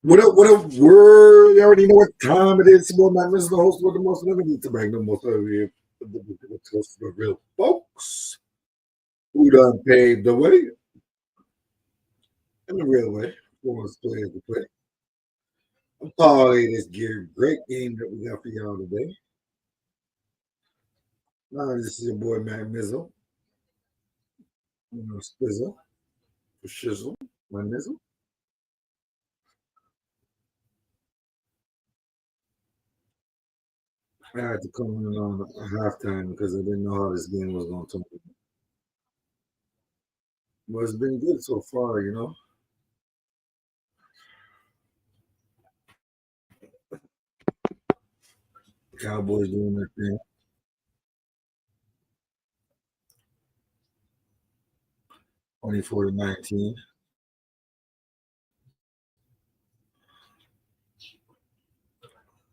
What up, what up, world? You already know what time it is. Well, my Mr. Host with the most limited to bring the most of you. The real folks who done paved the way in the real way for us players to play. I'm calling this gear great game that we got for y'all today. This is your boy, Matt Mizzle. Spizzle, for shizzle, my Mizzle. I had to come in on halftime because I didn't know how this game was going to turn. But it's been good so far, you know. Cowboys doing their thing. 24-19.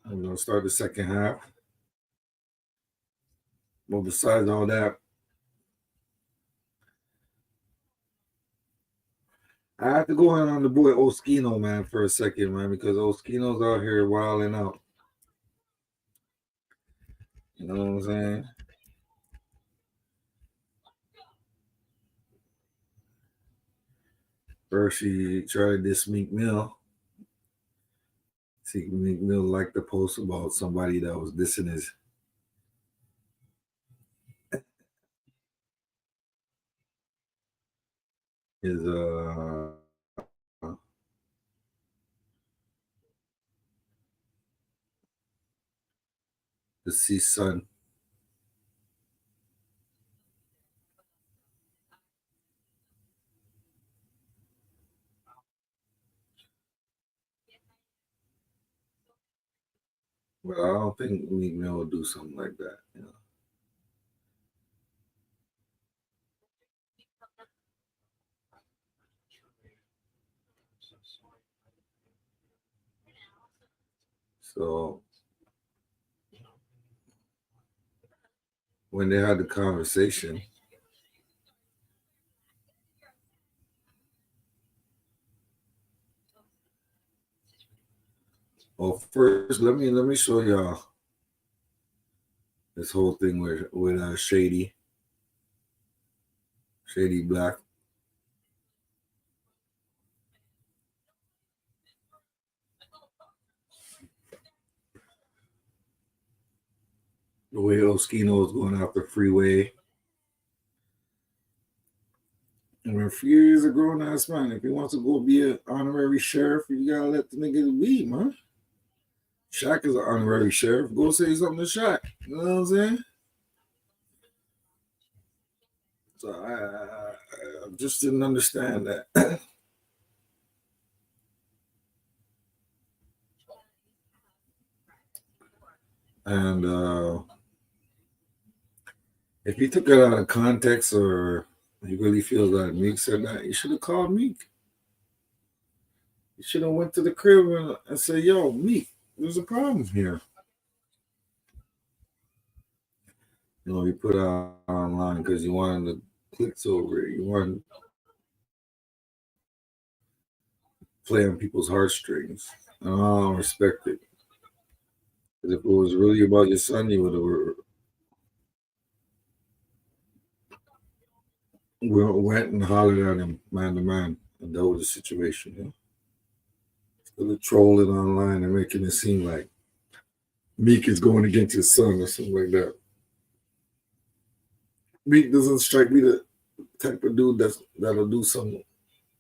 I'm gonna start the second half. Well, besides all that, I have to go in on the boy Oschino, man, for a second, man, because Oschino's out here wilding out. You know what I'm saying? First, he tried this Meek Mill. See, Meek Mill liked the post about somebody that was dissing his deceased son. Well, I don't think Meek Mill would do something like that, you know. So when they had the conversation, well, first let me show y'all this whole thing with Shady Black. The way Oschino was going after Freeway. And a few years a grown ass man. If he wants to go be an honorary sheriff, you gotta let the nigga be, man. Shaq is an honorary sheriff. Go say something to Shaq. You know what I'm saying? So I just didn't understand that. And if he took it out of context or he really feels that Meek said that, he should have called Meek. He should have went to the crib and said, "Yo, Meek, there's a problem here." You know, he put out online because he wanted the clicks over it. He wanted to play on people's heartstrings. And I don't respect it. Because if it was really about your son, you would have went and hollered at him man to man and dealt with the situation. You know? Instead of trolling online and making it seem like Meek is going against his son or something like that. Meek doesn't strike me the type of dude that'll do some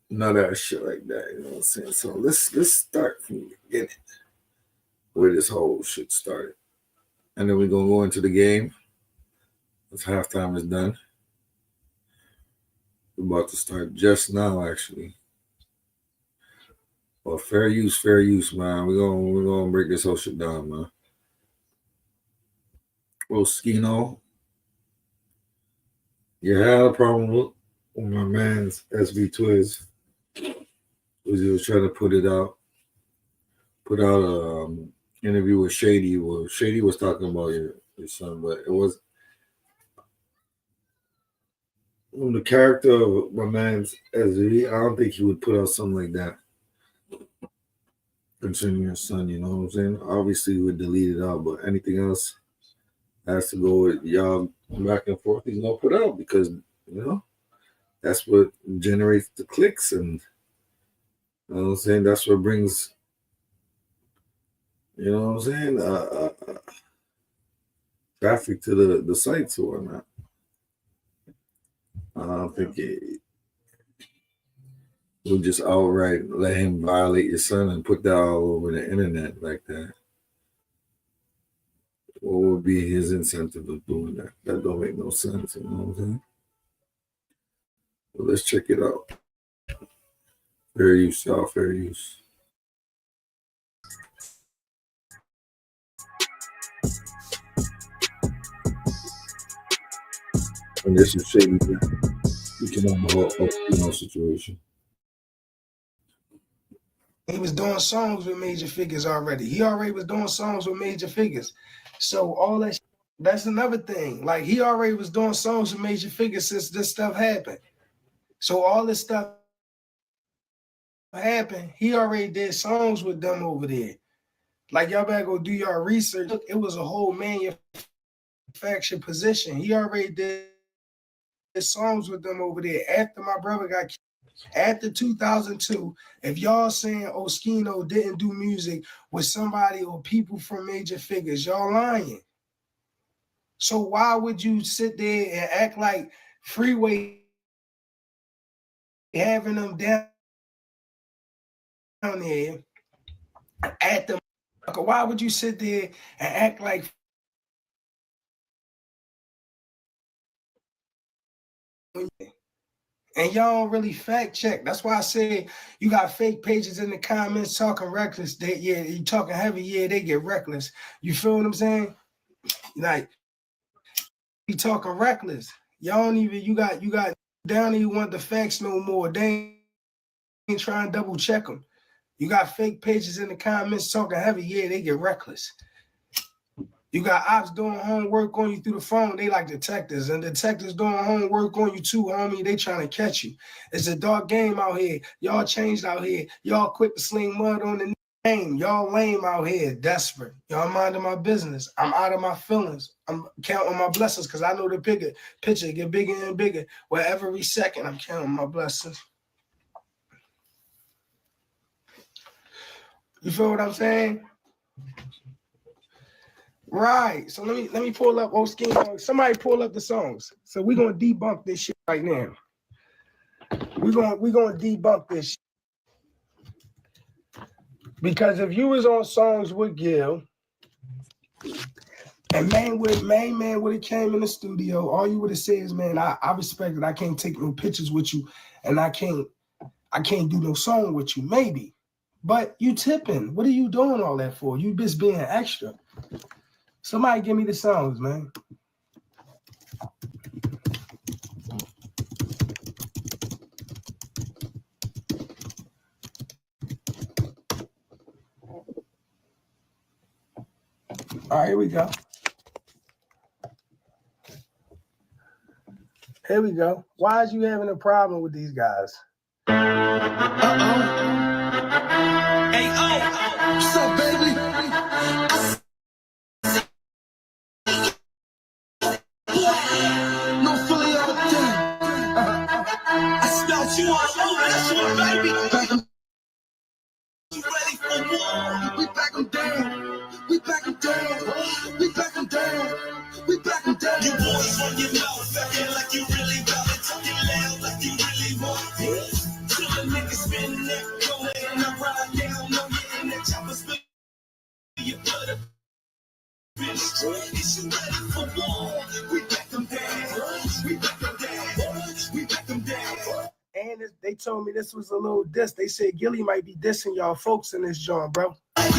nut ass shit like that. You know what I'm saying? So let's start from the beginning where this whole shit started, and then we're gonna go into the game. If halftime is done, we're about to start just now, actually. Well, fair use, man. We're gonna break this whole shit down, man. Well, Skino, you had a problem with my man's SB Twiz. Was he was trying to put out a interview with Shady. Well, Shady was talking about your son, but it was the character of my man's SB. I don't think he would put out something like that. concerning your son, you know what I'm saying? Obviously, we delete it out, but anything else has to go with y'all back and forth. He's gonna put out because that's what generates the clicks, and you know what I'm saying. That's what brings traffic to the sites or whatnot. I don't think you'll just outright let him violate your son and put that all over the internet like that. What would be his incentive of doing that? That don't make no sense, you know what I'm saying? Well, let's check it out. Fair use, y'all, fair use. And this is shady. We can have a whole Oschino situation. He was doing songs with major figures already. He already was doing songs with major figures. So all that's another thing. Like he already was doing songs with major figures since this stuff happened. So all this stuff happened. He already did songs with them over there. Like y'all better go do your research. Look, it was a whole manufactured position. He already did songs with them over there after my brother got killed. After 2002, if y'all saying Oschino didn't do music with somebody or people from major figures, y'all lying. So why would you sit there and act like Freeway having them down there at the? Why would you sit there and act like? And y'all don't really fact check. That's why I say you got fake pages in the comments talking reckless. You talking heavy, they get reckless. You feel what I'm saying? Like, you talking reckless. Y'all don't even, you got down and you want the facts no more. They ain't trying to double check them. You got fake pages in the comments talking heavy, they get reckless. You got ops doing homework on you through the phone. They like detectives, and detectives doing homework on you too, homie. They trying to catch you. It's a dark game out here. Y'all changed out here. Y'all quick to sling mud on the name. Y'all lame out here, desperate. Y'all minding my business. I'm out of my feelings. I'm counting my blessings because I know the bigger picture get bigger and bigger. Where every second I'm counting my blessings. You feel what I'm saying? Right. So let me pull up Oschino. Somebody pull up the songs. So we're gonna debunk this shit right now. We're gonna debunk this shit. Because if you was on songs with Gil and man would have came in the studio, all you would have said is, man, I respect it. I can't take no pictures with you, and I can't do no song with you, maybe. But you tipping. What are you doing all that for? You just being extra. Somebody give me the songs, man. All right, here we go. Here we go. Why is you having a problem with these guys? Hey, what's up, baby? No Philly all day. I spelled you all over, that's what, baby. You ready for war? We back them down. We back them down. We back them down. We back them down. You boys run your mouth, acting like you really got it. Talking loud like you really want it. Till the niggas spin that, go ahead and I ride down on you in that chopper spin. You put a bitch, is you ready for war? We back them down. We back them down. We back them down. And they told me this was a little diss. They said Gilly might be dissing y'all folks in this joint, bro. I'm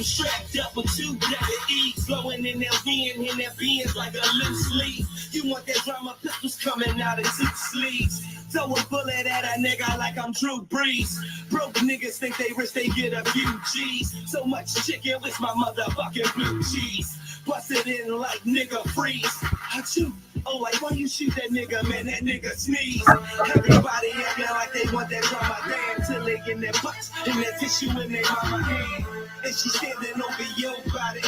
strapped up with two double E's, blowing in their VN in their beans like a loose leaf. You want that drama, pistols coming out of two sleeves. Throw a bullet at a nigga like I'm Drew Brees. Broke niggas think they rich, they get a few G's. So much chicken with my motherfucking blue cheese. Bust it in like nigga freeze. I chew Oh, like, why you shoot that nigga, man? That nigga sneeze. Everybody acting like they want that drama, damn, till they in their butts and that tissue in their mama hand. And she standing over your body.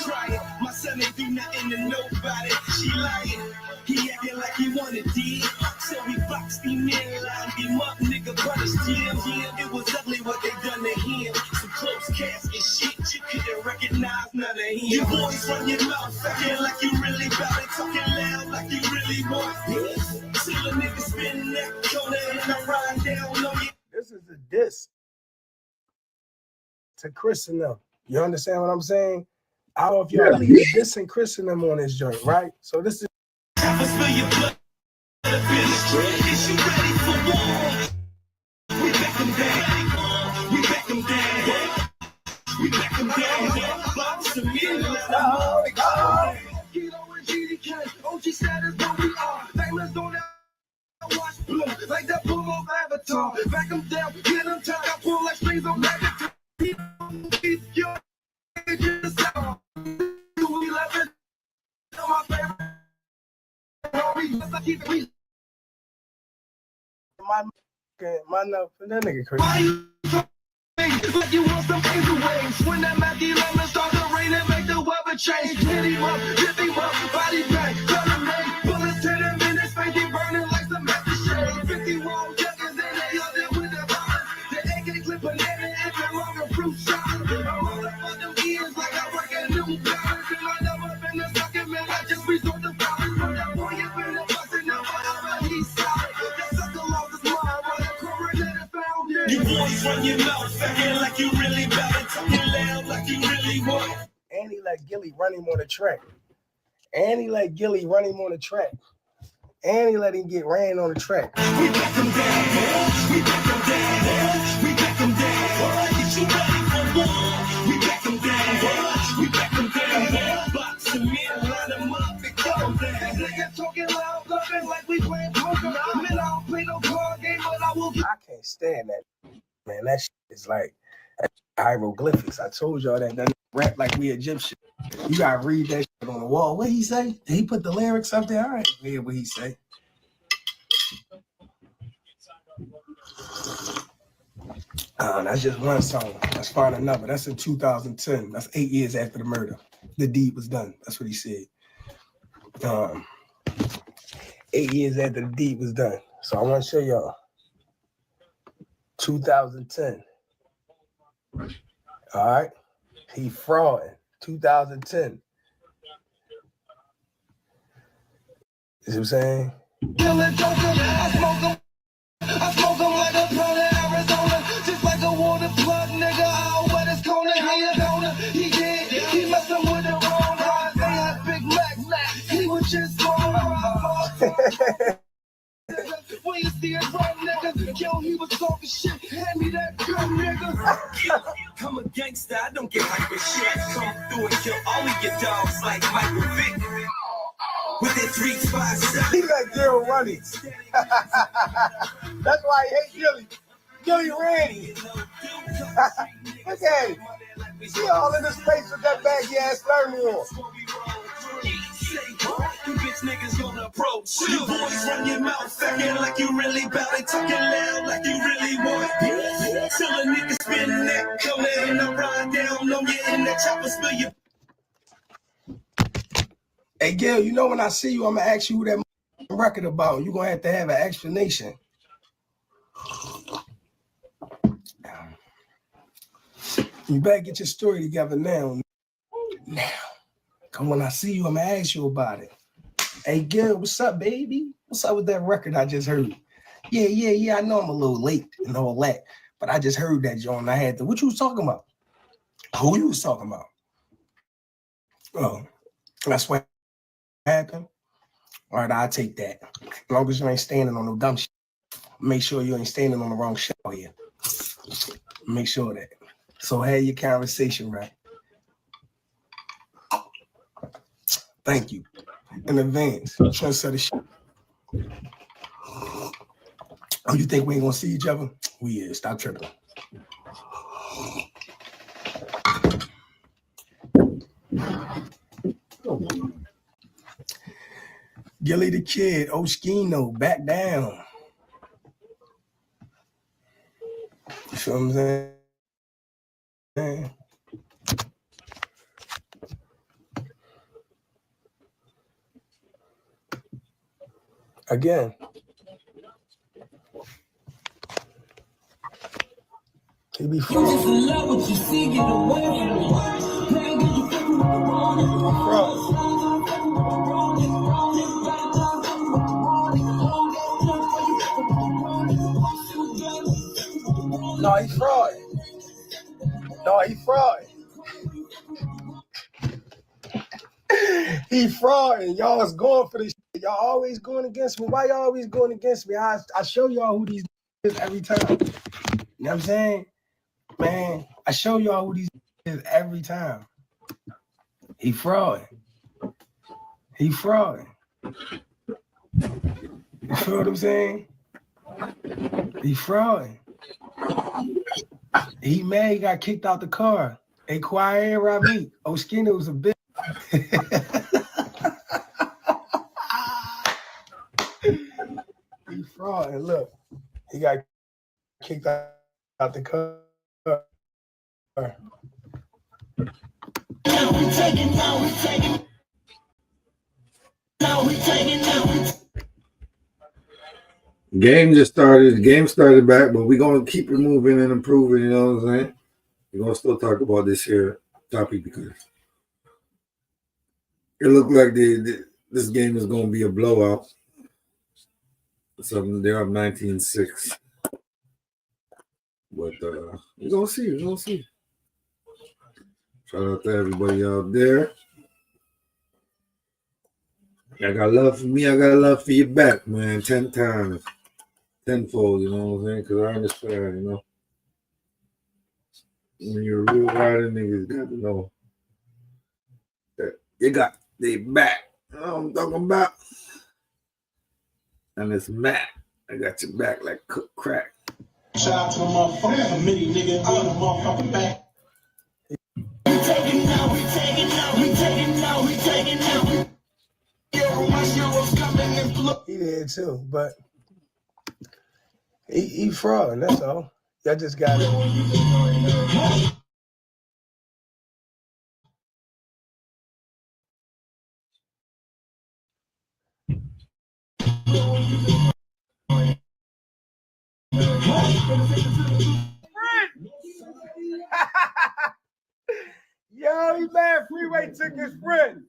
Try it. My son ain't do nothing to nobody. She lying. He acting like he wanted deal. So we boxed him in, lined him up, nigga punished him. It was ugly what they done to him. Some close casket shit, you couldn't recognize none of him. Your voice from your mouth, acting like you really bout it, talking loud like you really want this. Till a nigga spin that corner and I ride down on you. This is a diss to Chris and them. You understand what I'm saying? I don't know if y'all leave dissing Chris and them on this joint, right? So this is. Your blood, is you ready for war? We back them down. We back them down. We back them down. Box them in. Kilo and GDK. OG status where we are. Famous don't ever watch blue. Like that boom of Avatar. Back them down. Get them tight. I pull like strings on Avatar. Keep your ages out. 211. My favorite. My no, that nigga crazy. Like you want some crazy waves. When that Matthew Lemon start to rain and make the weather change. Hit him up, body bag, color made. Bullets 10 minutes, face they burning like some messy shade. 50 wall juggers and they all there with the violence. The AK clip banana and the longer fruit shot. I'm all up on them ears like I work at New Balance. And I never been a sucker, man, I just resort to violence. But that boy, you been a bustin' up whatever he saw. That sucker lost his mind while the coroner found it. Your voice from your mouth, acting like you really bout it, talking loud like you really want. And he let Gilly run him on the track. And he let Gilly run him on the track. And he let him get ran on the track. We back them down. We back them down. We back them down. Get you ready for war. We back them down. We back them down. Box them in, line them up, and kill them down. Niggas talking loud, loving like we playing poker. Man, I don't play no card game, but I will get. I can't stand that, man. That shit is like hieroglyphics. I told y'all that doesn't rap like we Egyptian. You gotta read that shit on the wall. What he say? Did he put the lyrics up there? All right, read what he say. That's just one song. Let's find another. That's in 2010. That's 8 years after the murder. The deed was done. That's what he said. 8 years after the deed was done. So I want to show y'all. 2010. All right. He frauding. 2010. You see what I'm saying? I smoke them like a pound in Arizona. Just like a water plug, nigga. I'll wet his corner. He did. He messing with the wrong guys. They had Big Mac. He was just small. When you see a wrong nigga, yo, he was talking shit. Hand me that gun, nigga. I'm a gangster. I don't get hype with shit. Come through and kill all of your dogs like Michael Vick. With their 3-5-7. He let Gil run it. That's why I hate Gilly. Gilly ran it. Look at him. See all in his face with that baggy ass thermal on. You bitch niggas on the approach. Your voice from your mouth, acting like you really bout it, talking loud like you really want it. Till a nigga spin that corner and I ride down on you in that chopper, spill your. Hey, Gil, you know when I see you, I'm going to ask you who that record about. You're going to have an explanation. You better get your story together now. Now. Because when I see you, I'm going to ask you about it. Hey, Gil, what's up, baby? What's up with that record I just heard? Yeah. I know I'm a little late and all that, but I just heard that, John. I had to. What you was talking about? Who you was talking about? Oh, that's what happened. All right, I'll take that. As long as you ain't standing on no dumb shit. Make sure you ain't standing on the wrong shit out here. Make sure of that. So have your conversation right. Thank you. In advance. Trying to set a shit. Oh, you think we ain't gonna see each other? We is. Stop tripping. Gilly the Kid, Oschino, back down. You feel what I'm saying? Again. He be fraud. No, he fraud. No, he fraud. He fraud, and y'all is going for this shit. Y'all always going against me. Why y'all always going against me? I show y'all who these is every time. You know what I'm saying? Man, I show y'all who these is every time. He fraud. He fraud. You feel what I'm saying? He fraud. He mad he got kicked out the car. Hey, quiet, Rami. Oschino was a bitch. He fraud. And look, he got kicked out the car. Game just started. The game started back, but we're gonna keep it moving and improving. You know what I'm saying? We're gonna still talk about this here topic because it looked like this game is gonna be a blowout. So they're up 19-6. But we're gonna see. We're gonna see. Shout out to everybody out there. I got love for me. I got love for you back, man. 10 times. Tenfold, you know what I'm saying? Because I understand, you know. When you're a real rider, niggas got to know that you got they back. You know what I'm talking about? And it's Matt. I got your back like cooked crack. Shout out to the motherfucking mini nigga on the motherfucking back. We taking now. My zero's coming in blue. He did too, but he fraud, and that's all. Y'all just got it. Yo, he mad. Freeway took his friend.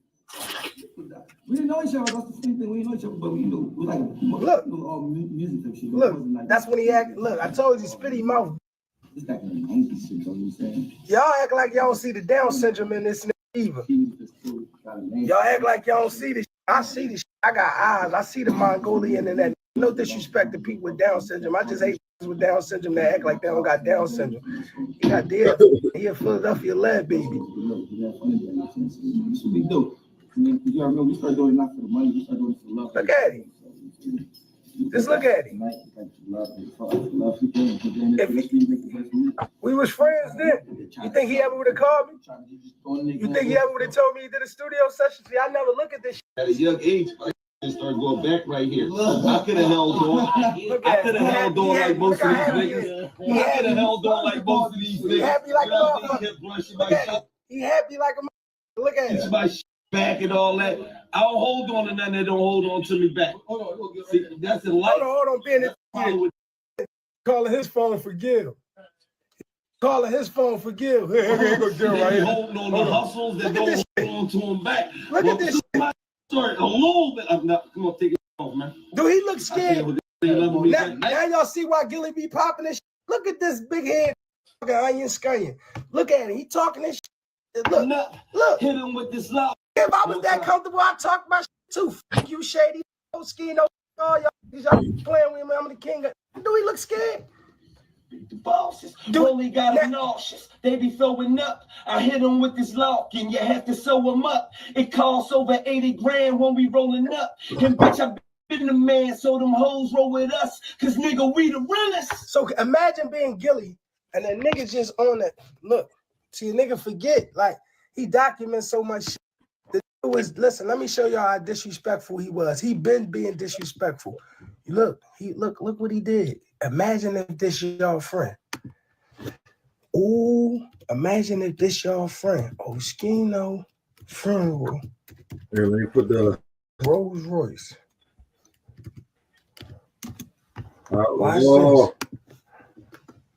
We didn't know each other. That's the same thing. We didn't know each other, but we knew. We like Look, all music and shit. Look, that's when he act. Look, I told you, spitty mouth. This back in the 90s, shit, though, you know what I'm saying? Y'all act like y'all don't see the Down syndrome in this nigga either. Y'all act like y'all don't see this. I see this. I got eyes. I see the Mongolian and that. No disrespect to people with Down syndrome. I just hate people with Down syndrome that act like they don't got Down syndrome. He got dead. He a Philadelphia lad baby. That's what we do. I mean, you gotta remember, we start doing it not for the money. We start doing it for love. Look at him. Just look at him. We was friends then. You think he ever would have called me? You think he ever would have told me he did a studio session? See, I never look at this shit. At a young age, I started going back right here. I could have held on. I could have held on like most of these niggas. I could have held on like most of these niggas. He happy like a motherfucker. He happy like a motherfucker. Look at him. My back and all that. I don't hold on to nothing that don't hold on to me back. See, that's in life. Hold on, being calling his phone, forgive him. Calling his phone, forgive. Here go Joe right here. Holding on the hustles that don't hold on to him back. Look at this shit. Sorry, a little bit. I'm not. Come on, take it off, man. Do he look scared? Now y'all see why Gilly be popping this shit. Look at this big head onion scunion. Look at him. He talking this shit. Look. Hit him with this loud. If I was that comfortable, I'd talk my shit too. Fuck you, Shady. Oschino. All y'all playing with me. I'm the king. Do he look scared? The bosses only got them nauseous. They be throwing up. I hit them with this lock and you have to sew them up. It costs over 80 grand when we rolling up. And bitch, I been the man, so them hoes roll with us. Cause nigga, we the realest. So imagine being Gilly and that nigga just on that. Look, see a nigga forget. Like, he documents so much shit. Listen, let me show y'all how disrespectful he was. He been being disrespectful. Look what he did. Imagine if this y'all friend. Ooh, imagine if this y'all friend. Oschino funeral. Here, let me put the Rolls Royce. Watch this.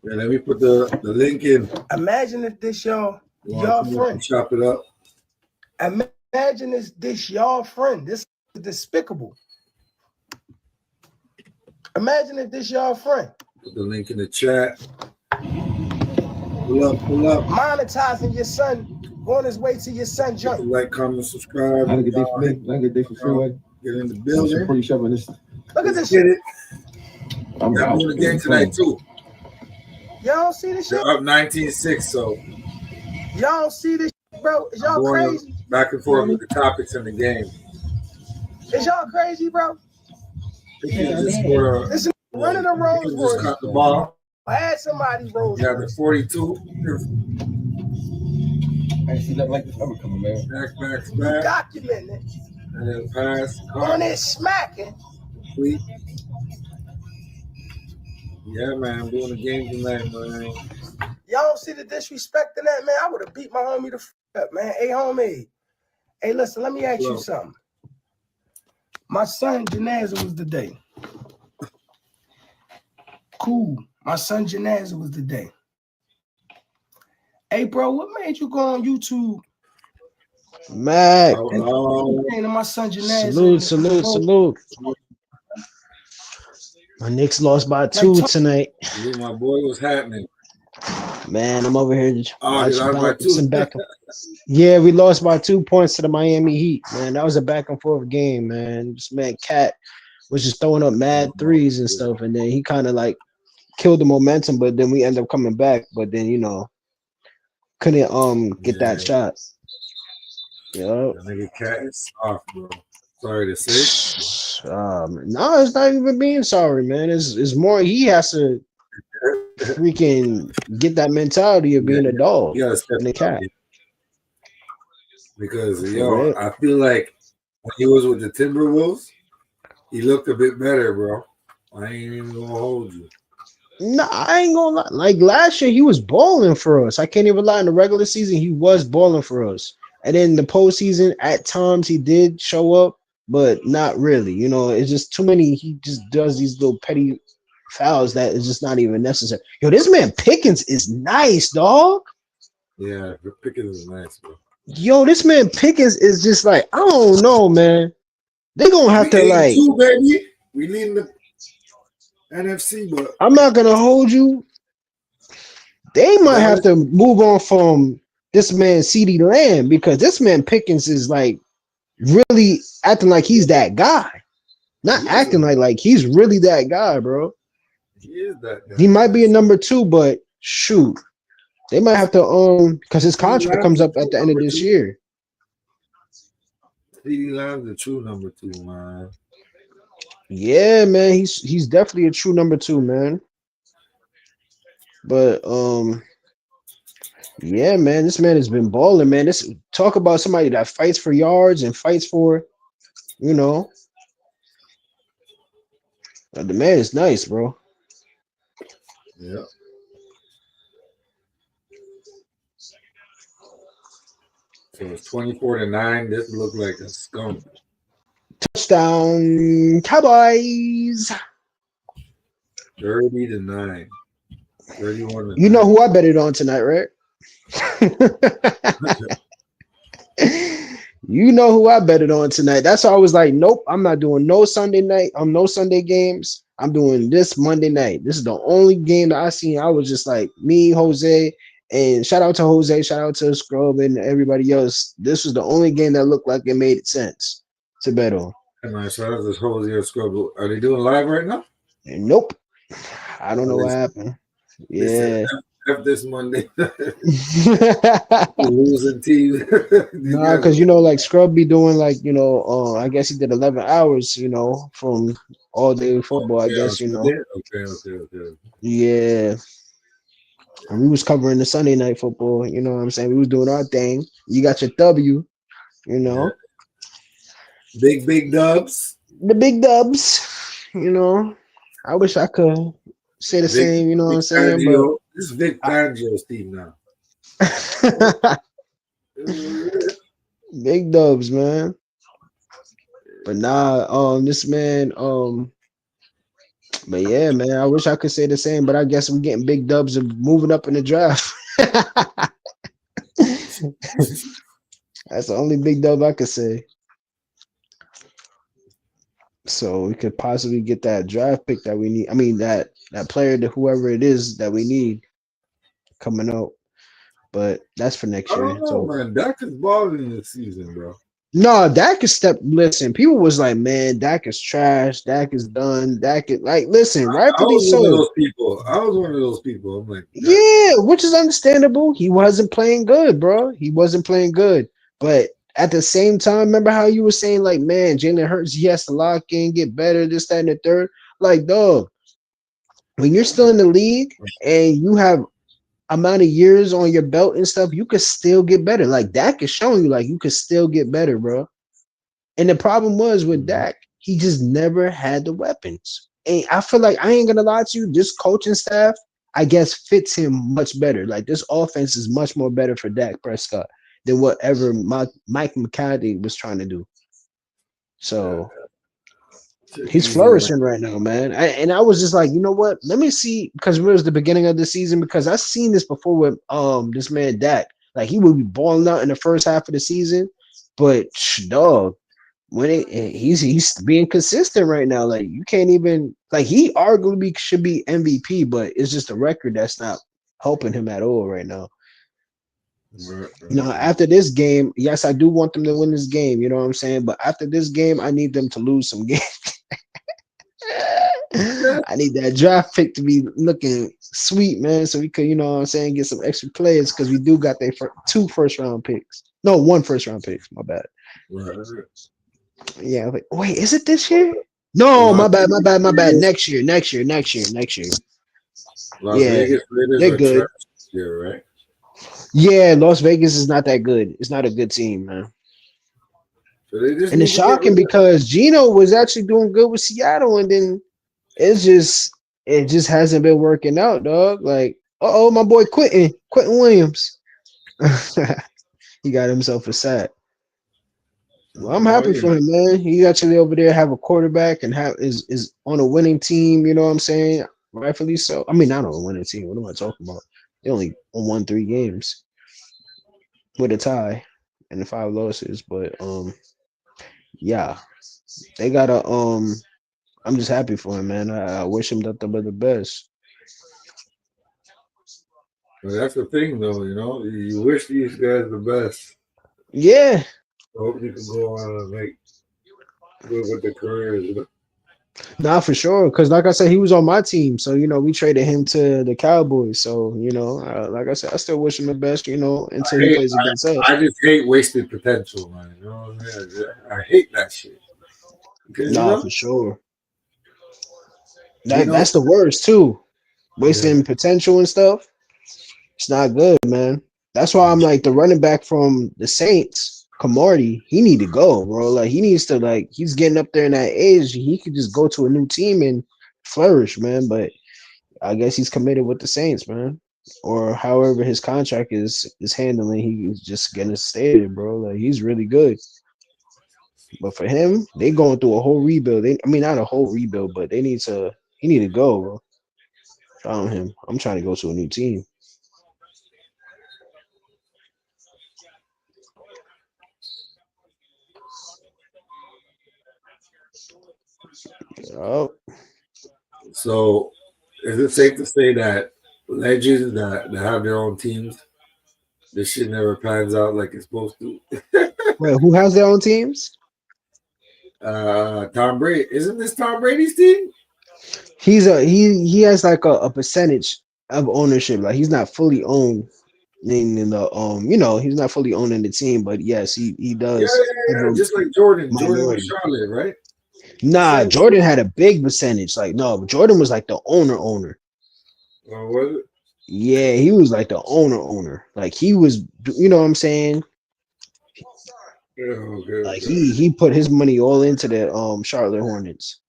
Yeah, let me put the link in. Imagine if this y'all friend. Chop it up. Imagine this y'all friend. This is despicable. Imagine if this y'all friend. Put the link in the chat. Pull up. Monetizing your son, on his way to your son joint. Like, comment, subscribe. I get this for freeway. Get in the building. Pretty sure this. Look at this Get shit. it. I'm doing the game tonight too. Y'all don't see this shit? They're up 19-6, so. Y'all don't see this shit, bro? Is y'all crazy? Back and forth with the topics in the game. Is y'all crazy, bro? This is running the Rolls Royce. Just cut the ball. I had somebody Rolls Royce. Got the 42. I see that like this ever coming, man. Back. Documenting it. And then pass. On it smacking. Complete. Yeah, man. I'm doing the game tonight, man. Y'all don't see the disrespect in that, man? I would have beat my homie the up, man. Hey, homie. Hey, listen, let me ask you something. My son Janaza was the day. Cool. My son Janaza was the day. Hey, bro, what made you go on YouTube? Mac. My son Janaza. Salute. My Knicks lost by 2 tonight. My boy, what's happening? Man, I'm over here just watching back. Yeah, we lost by 2 points to the Miami Heat, man. That was a back and forth game, man. This man Cat was just throwing up mad threes and stuff, and then he kind of like killed the momentum, but then we end up coming back, but then couldn't get that shot. Yeah. Nigga Cat is soft, bro. Sorry to say. No, it's not even being sorry, man. It's more he has to freaking get that mentality of being a dog and a cat. Because I feel like when he was with the Timberwolves, he looked a bit better, bro. I ain't even gonna hold you. No, I ain't gonna lie. Like last year, he was balling for us. I can't even lie. In the regular season, he was balling for us. And then the postseason, at times he did show up, but not really. It's just too many. He just does these little petty fouls that is just not even necessary. Yo, this man Pickens is nice, dog. Yeah, Pickens is nice, bro. Yo, this man Pickens is just like, I don't know, man. They gonna have to like. Baby. We leading the NFC, but I'm not gonna hold you. They might have to move on from this man CeeDee Lamb because this man Pickens is like really acting like he's that guy. Not acting like he's really that guy, bro. He is that guy. He might be a number 2, but shoot. They might have to because his contract comes up at the end of this year. CeeDee Lamb's the true number 2, man. Yeah, man, he's definitely a true number 2, man. But yeah, man, this man has been balling, man. This talk about somebody that fights for yards and fights for, the man is nice, bro. Yeah. So it's 24-9. This looked like a skunk. Touchdown, Cowboys. 30-9. 31. You know who I betted on tonight, right? You know who I betted on tonight. That's why I was like, nope, I'm not doing no Sunday night. No Sunday games. I'm doing this Monday night. This is the only game that I seen. I was just like, me, Jose, and shout out to Jose, shout out to Scrub and everybody else. This was the only game that looked like it made sense to bet on. Nice. Shout out to Jose and Scrub. Are they doing live right now? And nope. I don't know what happened. Yeah. F this Monday. Losing team. Nah, because like Scrub be doing like, I guess he did 11 hours, from all day football, I guess, Okay. Yeah. And we was covering the Sunday night football, you know what I'm saying? We was doing our thing. You got your W. You Yeah. know, Big dubs. the big dubs. You know, I wish I could say the Vic, same. You know what Vic I'm saying? But Fangio. This is Vic Fangio's team now. big dubs, man. But nah, this man, but yeah, man, I wish I could say the same, but I guess we're getting big dubs of moving up in the draft. That's the only big dub I could say. So we could possibly get that draft pick that we need. I mean that player to whoever it is that we need coming out. But that's for next I year. don't know, So man. Dak is balling this season, bro. no, Dak is step. Listen, people was like, man, Dak is trash. Dak is done. Dak is like, listen, I rightfully was one of so. those people. I was one of those people. I'm like, Dak. Yeah, which is understandable. He wasn't playing good, bro. He wasn't playing good. But at the same time, remember how you were saying, like, man, Jalen Hurts, he has to lock in, get better, this, that, and the third. Like, dog, when you're still in the league and you have amount of years on your belt and stuff, you could still get better. Like Dak is showing you, like, you could still get better, bro. And the problem was with Mhm. Dak, he just never had the weapons. And I feel like I ain't gonna lie to you, this coaching staff, I guess, fits him much better. Like this offense is much more better for Dak Prescott than whatever Mike McCarthy was trying to do. So Shit he's easy, man. flourishing right now, man. And I was just like, you know what? Let me see, because it was the beginning of the season. Because I've seen this before with this man Dak. Like he would be balling out in the first half of the season, but dog, when he's being consistent right now. Like you can't even like he arguably should be MVP, but it's just a record that's not helping him at all right now. Right, You know, right, after this game, yes, I do want them to win this game. You know what I'm saying? But after this game, I need them to lose some games. right. I need that draft pick to be looking sweet, man, so we could, you know what I'm saying, get some extra players because we do got their two first round picks. No, one first round picks. My bad. Right. Yeah, I was like, wait, is it this year? No, Las my bad. Vegas, Next year. Las Yeah, Vegas Raiders they're are trash good. here, right? Yeah, Las Vegas is not that good. It's not a good team, man. So they just And it's need to get shocking rid of. because Gino was actually doing good with Seattle, and then it's just it just hasn't been working out, dog. Like, my boy Quentin Williams. He got himself a sack. Well, I'm Oh happy yeah, for him, man. He actually over there have a quarterback and have is on a winning team. You know what I'm saying? Rightfully so. I mean, not on a winning team. What am I talking about? They only won 3 games with a tie and the 5 losses. But yeah, they gotta I'm just happy for him, man. I wish him nothing but the best. but that's the thing, though. You know, you wish these guys the best. Yeah, I hope you can go on and make good with their careers. You know? not for sure. Because like I said, he was on my team, so you know we traded him to the Cowboys. So you know, like I said, I still wish him the best. You know, until I he hate. plays against us. I just hate wasted potential, man. You know what I mean? I hate that shit because you Nah, know, for sure. you know, That's the worst too. yeah. Wasting potential and stuff. It's not good, man. That's why I'm like the running back from the Saints, Camardi. He need to go, bro. Like he needs to like he's getting up there in that age. He could just go to a new team and flourish, man. But I guess he's committed with the Saints, man. Or however his contract is handling, he's just gonna stay there, bro. Like he's really good. But for him, they going through a whole rebuild. I mean, not a whole rebuild, but he need to go, bro. Found him. I'm trying to go to a new team. Oh, So, is it safe to say that legends that have their own teams, this shit never pans out like it's supposed to? wait, who has their own teams? Tom Brady, isn't this Tom Brady's team? He has like a percentage of ownership. Like he's not fully owned in the you know, he's not fully owning the team, but yes, he Yeah, does yeah, have yeah. a Just like Jordan, Jordan with minority. Charlotte, right? Nah, Same Jordan shit. had a big percentage. Like, no, Jordan was like the owner. Or was it? Yeah, he was like the owner. Like he was, you know what I'm saying? Yeah, okay, Like okay. he put his money all into the Charlotte Hornets.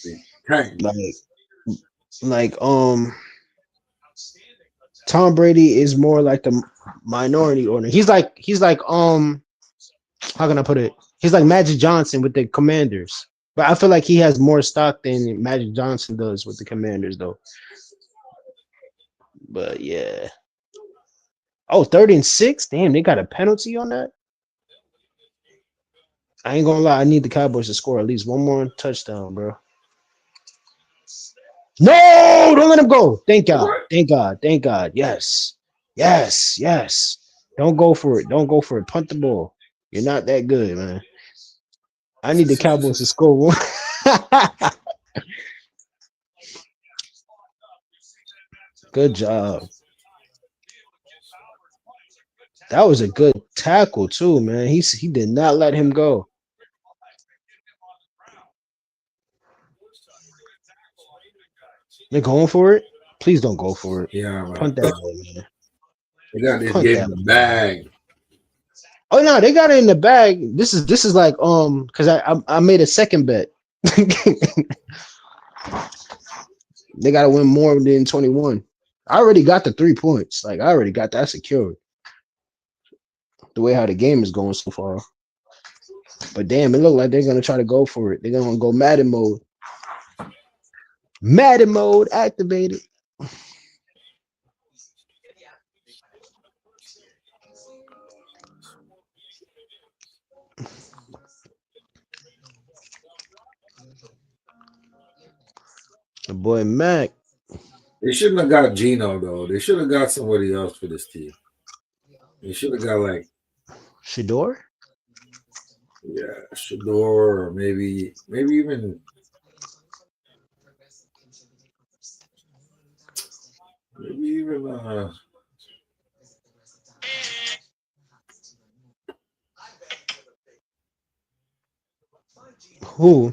They tanked. Like Tom Brady is more like the minority owner. He's like how can I put it? He's like Magic Johnson with the Commanders. But I feel like he has more stock than Magic Johnson does with the Commanders though. But yeah. Oh, 3rd and 6? Damn, they got a penalty on that. I ain't gonna lie, I need the Cowboys to score at least one more touchdown, bro. No, don't let him go. Thank God. What? Thank God. Thank God. Yes. Yes. Yes. Don't go for it. Don't go for it. Punt the ball. You're not that good, man. I need the Cowboys to score one. Good job. That was a good tackle too, man. He did not let him go. They're going for it. Please don't go for it. Yeah, man. Punt that ball, man. They got this Punt game that in the ball. bag. Oh no, they got it in the bag. This is like because I made a second bet. They got to win more than 21. I already got the 3 points. Like I already got that secured. The way how the game is going so far. But damn, it looked like they're gonna try to go for it. They're gonna go Madden mode. Madden mode activated. The boy Mac. They shouldn't have got Gino though. They should have got somebody else for this team. They should have got like Shador? Shador or maybe even Who?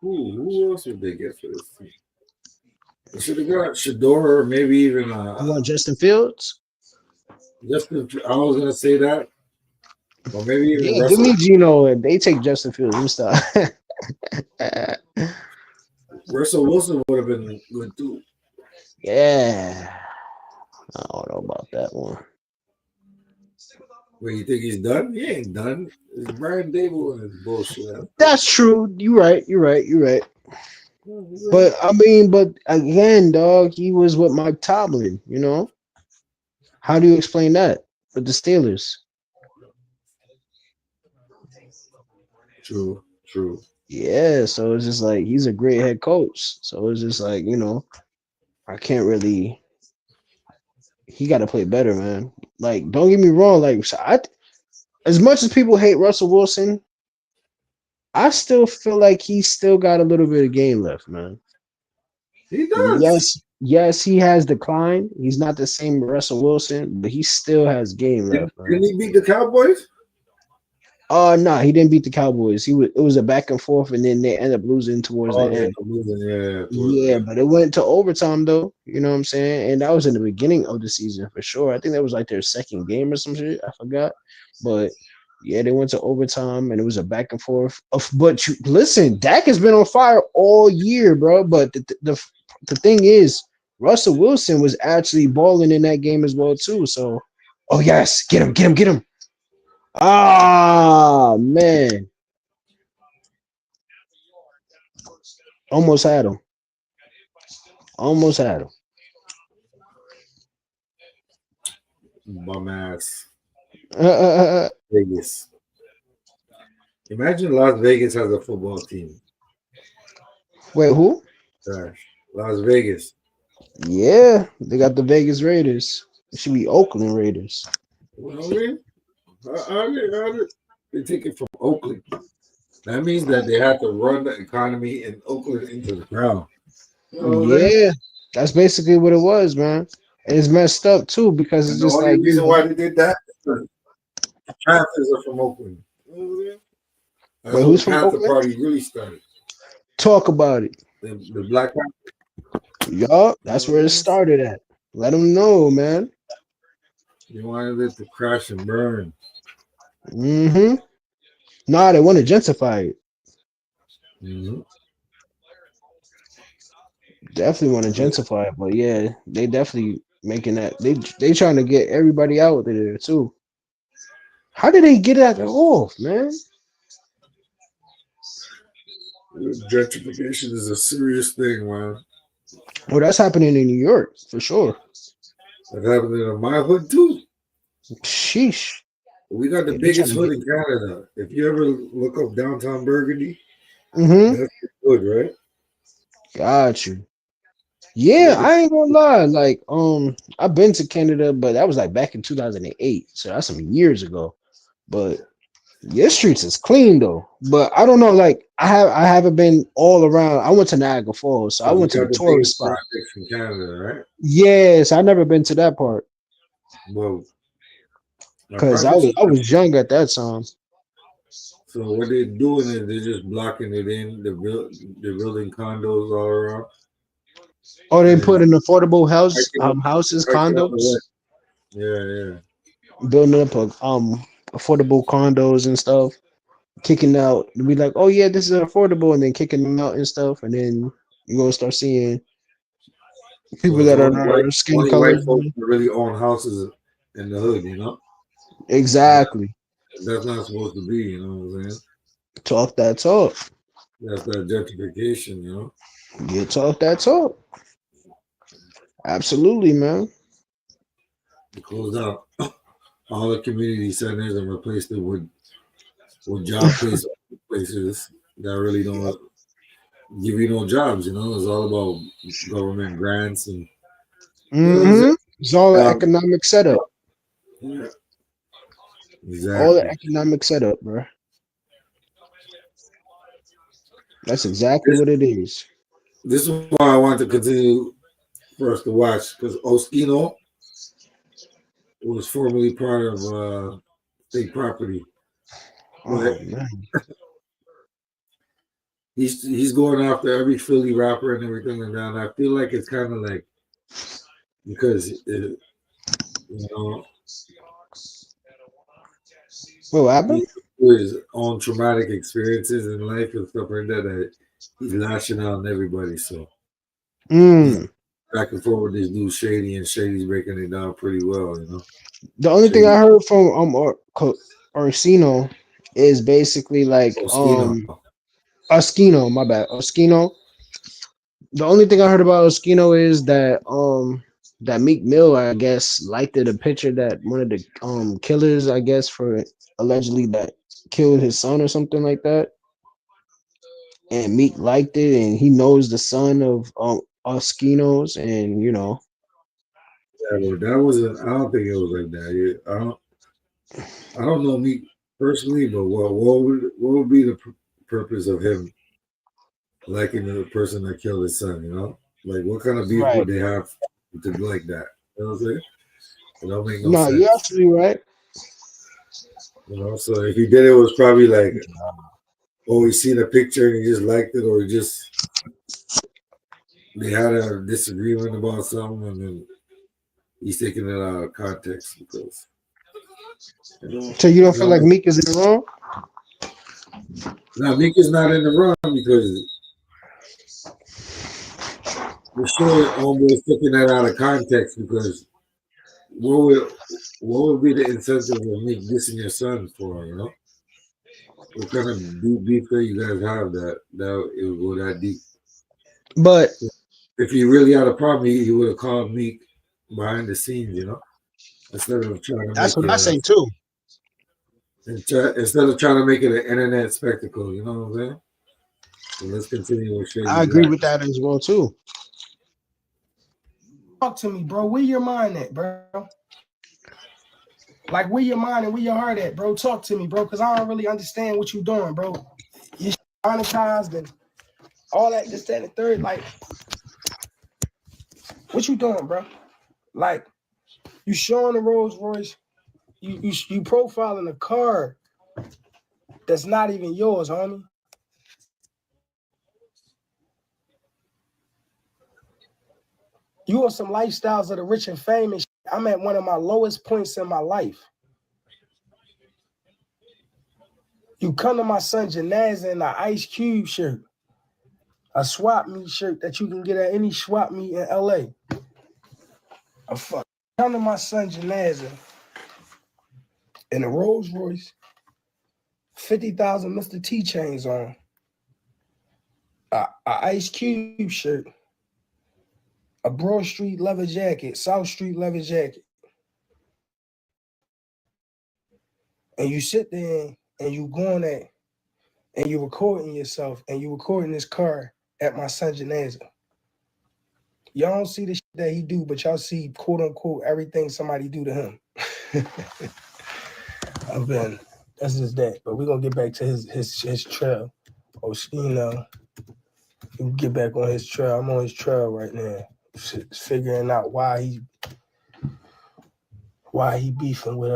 who else would they get for this team? They should have got Shador or maybe even You want Justin Fields? Justin. I was gonna say that, or maybe even Yeah, give me Russell. Gino and they take Justin Fields. Let me stop. Russell Wilson would have been good too. Yeah. I don't know about that one. Wait, you think he's done? He ain't done. It's Brian Dable and his bullshit. That's true. You're right. You're right. You're right. But I mean, but again, dog, he was with Mike Tomlin, you know? How do you explain that with the Steelers? True, true. Yeah, so it's just like he's a great head coach. So it's just like, I can't really he gotta play better, man. Like, don't get me wrong, like as much as people hate Russell Wilson, I still feel like he's still got a little bit of game left, man. He does. Yes, he has declined. He's not the same Russell Wilson, but he still has game Didn't, left, man. didn't he beat the Cowboys? No, he didn't beat the Cowboys. It was a back and forth, and then they ended up losing towards the Oh, yeah, end. losing. Yeah, Yeah, but it went to overtime though. You know what I'm saying? And that was in the beginning of the season for sure. I think that was like their second game or some shit. I forgot. But yeah, they went to overtime and it was a back and forth. But listen, Dak has been on fire all year, bro. But the thing is, Russell Wilson was actually balling in that game as well too. So, oh yes, get him, get him, get him. Ah man, almost had him. Almost had him. bum ass Uh, Vegas. Imagine Las Vegas has a football team. wait, who? Gosh, Las Vegas. Yeah, they got the Vegas Raiders. It should be Oakland Raiders. Well, I mean, how did they take it from Oakland? That means that they had to run the economy in Oakland into the ground. You know what I'm saying? Yeah, that's basically what it was, man. And it's messed up too because it's And the just only like, reason why they did that is the Panthers are from Oakland. You know what I'm saying? That's wait, where the who's from Panther Oakland? Party really started. Talk about it. The Black Panther. Yup, You know that's what where I'm it saying? started at. Let them know, man. They wanted it to crash and burn. Mm-hmm. Nah, they want to gentrify it. Mm-hmm. Definitely want to gentrify it, but yeah, they definitely making that. They trying to get everybody out there too. How did they get that off, man? Gentrification is a serious thing, man. Well, that's happening in New York for sure. That happened in my hood too. Sheesh. We got the Yeah, they trying biggest to hood get. in Canada. If you ever look up downtown Burgundy, Mm-hmm. that's the hood, right? Got you. We Yeah, got the I ain't gonna lie. Like, I've been to Canada, but that was like back in 2008, so that's some years ago. But your streets is clean though. But I don't know. Like, I haven't been all around. I went to Niagara Falls, so I we went to the got the tourist biggest spot. projects in Canada, right? Yes, I never been to that part Well, our because I projects was are I was young at that time. so what they're doing is they're just blocking it in. They're building condos all around, Oh, they and then put in affordable hiking up, houses, hiking up the condos, way. Yeah, building up affordable condos and stuff, kicking out. We like, oh yeah, this is affordable, and then kicking them out and stuff, and then you're gonna start seeing so people it's that are skin only color. white folks that really own houses in the hood. You know, and Exactly. that's not supposed to be. You know what I'm saying? Talk that talk. That's that gentrification. You know, You talk that talk. Absolutely, man. they close down all the community centers and replaced it with job places that really don't give you no jobs. You know, it's all about government grants and Mm-hmm. It's all the job. economic setup. Yeah, All the exactly. economic setup, bro. That's exactly This what it is. this is why I want to continue for us to watch because Oschino was formerly part of state property, but Oh man. he's going after every Philly rapper and everything like that. And I feel like it's kind of like because you know What he happened? with his own traumatic experiences in life and stuff like that, that he's lashing out on everybody. So he's Mm. back and forth with this dude Shady, and Shady's breaking it down pretty well. You know, The only thing Shady I heard from Orsino is basically like Oschino. Oschino, my bad. Oschino. The only thing I heard about Oschino is that Meek Mill, I guess, liked it a picture that one of the killers, I guess, for allegedly that killed his son or something like that. And Meek liked it, and he knows the son of Oskinos, and Yeah, but that wasn't. I don't think it was like that. Yeah, I don't know me personally, but what would be the purpose of him liking the person that killed his son? You know, like what kind of beef right. would they have to be like that? You know what I'm saying? It don't make no No, you're sense. absolutely right. You know, so if he did it, was probably like, oh, he seen a picture and he just liked it, or he just they had a disagreement about something, and then he's taking it out of context because So you don't you feel know. like Meek is in the wrong? Now Meek is not in the wrong because for sure almost taking that out of context because what would what would be the incentive of Meek dissing your son for? You know, what kind of deep beef that you guys have that it would go that deep? But If he really had a problem, he would have called Meek behind the scenes. You know, instead of trying to that's make what I a say too. instead of trying to make it an internet spectacle. You know what I'm saying? So let's continue with I Shady agree Black. with that as well too. Talk to me, bro. Where your mind at, bro? Like, where your mind and where your heart at, bro? Talk to me, bro, because I don't really understand what you doing, bro. You monetized and all that, this, that, and the third. Like, what you doing, bro? Like, you showing the Rolls Royce, you profiling a car that's not even yours, homie. You on some lifestyles of the rich and famous. I'm at one of my lowest points in my life. You come to my son Janaza in an Ice Cube shirt, a swap meet shirt that you can get at any swap meet in LA. Come to my son Janaza in a Rolls Royce, 50,000 Mr. T chains on, a Ice Cube shirt, a Broad Street leather jacket, South Street leather jacket. And you sit there and you going at and you recording yourself and you recording this car at my son Janaza. Y'all don't see the shit that he do, but y'all see quote unquote everything somebody do to him. That's just that. But we're gonna get back to his trail. Oschino, we get back on his trail. I'm on his trail right now. Figuring out why he beefing with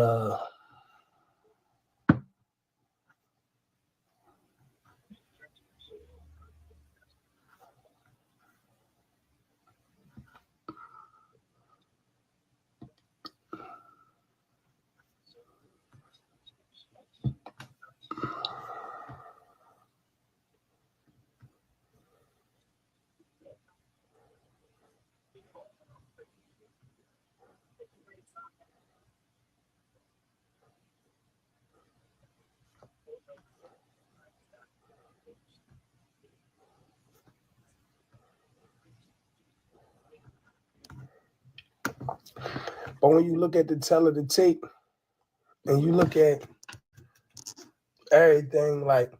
But when you look at the tell of the tape and you look at everything, like,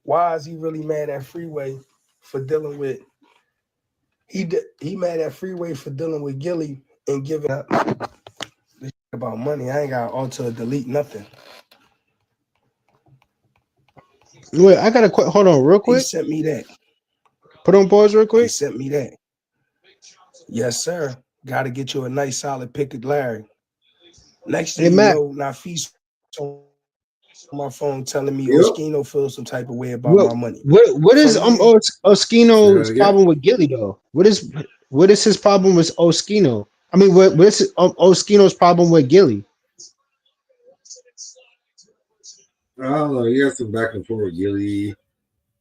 why is he really mad at Freeway for dealing with he mad at Freeway for dealing with Gilly and giving up this about money. I ain't got to alter or delete nothing. Wait, I got a quick. Hold on, real quick. He sent me that. Put on pause real quick. He sent me that. Yes, sir. Got to get you a nice solid pick of Larry. Next thing you know, Nafis on my phone telling me Oschino feels some type of way about my money. What is Oschino's problem with Gilly though? What is his problem with Oschino? I mean, what is Oschino's problem with Gilly? I don't know. He has some back and forth with Gilly.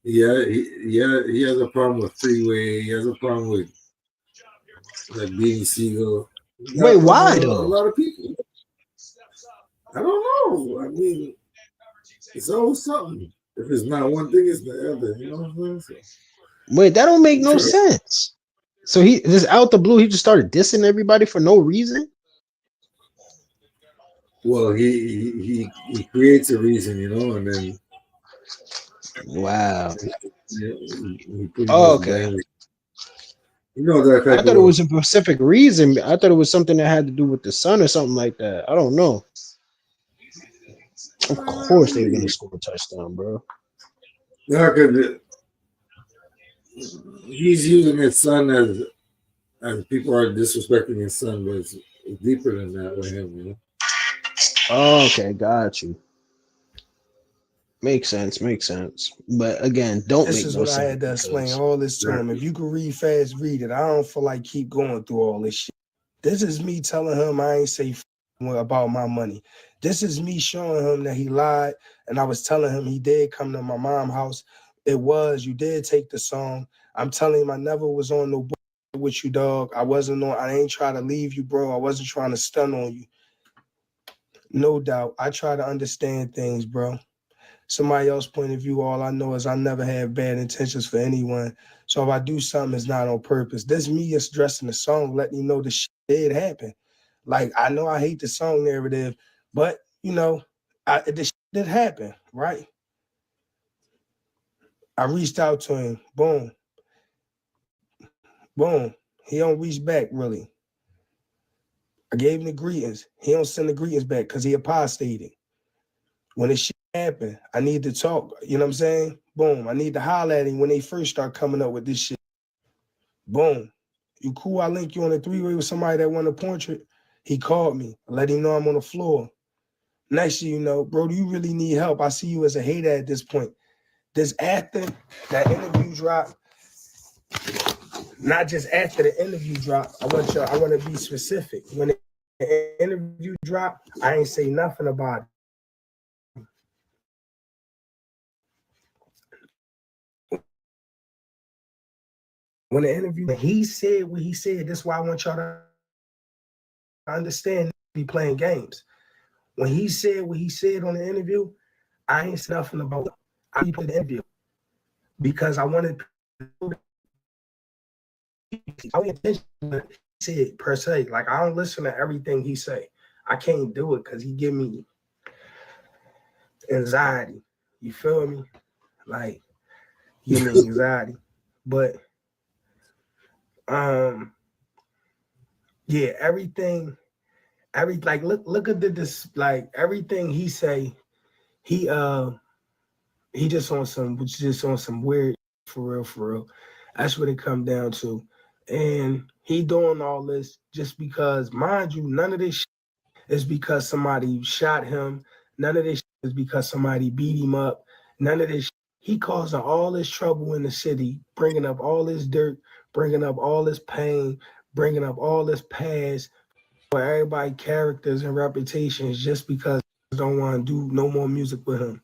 He has a problem with Freeway. He has a problem with like Beanie Siegel. Wait, why though? A lot of people. I don't know. I mean, it's always something. If it's not one thing, it's the other. You know what I'm saying? Wait, that don't make no sense. So he just out the blue, he just started dissing everybody for no reason. Well, he creates a reason, you know, and then wow. He pretty much okay. You know that. I thought it was a specific reason. I thought it was something that had to do with the sun or something like that. I don't know. Of course they were gonna score a touchdown, bro. Yeah, because he's using his son as people are disrespecting his son, but it's deeper than that with him, you know. Oh, okay, got you. Makes sense. But again, don't this make is no what sense. I had to explain all this to him. If you can read fast, read it. I don't feel like keep going through all this shit. This is me telling him I ain't say about my money. This is me showing him that he lied, and I was telling him he did come to my mom's house. You did take the song. I'm telling him I never was on no bullshit with you, dog. I ain't trying to leave you, bro. I wasn't trying to stun on you. No doubt. I try to understand things, bro. Somebody else's point of view, all I know is I never have bad intentions for anyone. So if I do something, it's not on purpose. This me just addressing the song, letting you know the shit did happen. Like, I know I hate the song narrative, but, you know, the shit did happen, right? I reached out to him. Boom. Boom. He don't reach back, really. I gave him the greetings. He don't send the greetings back because he apostated. When this shit happened, I need to talk. You know what I'm saying? Boom. I need to holler at him when they first start coming up with this shit. Boom. You cool? I link you on a three-way with somebody that want a portrait. He called me. I let him know I'm on the floor. Next thing you know, bro, do you really need help? I see you as a hater at this point. This after that interview drop, not just after the interview drop. I want to be specific. When the interview drop, I ain't say nothing about it. When the interview, he said what he said. That's why I want y'all to understand. Be playing games. When he said what he said on the interview, I ain't said nothing about it. I played the interview because I wanted. I said per se, like I don't listen to everything he say. I can't do it because he give me anxiety. You feel me? Like give me anxiety. But yeah, everything, like look at this, like everything he say, he just on some weird for real. That's what it come down to. And he doing all this just because, mind you, none of this is because somebody shot him. None of this is because somebody beat him up. None of this. He causing all this trouble in the city, bringing up all this dirt, bringing up all this pain, bringing up all this past for everybody characters and reputations just because they don't want to do no more music with him.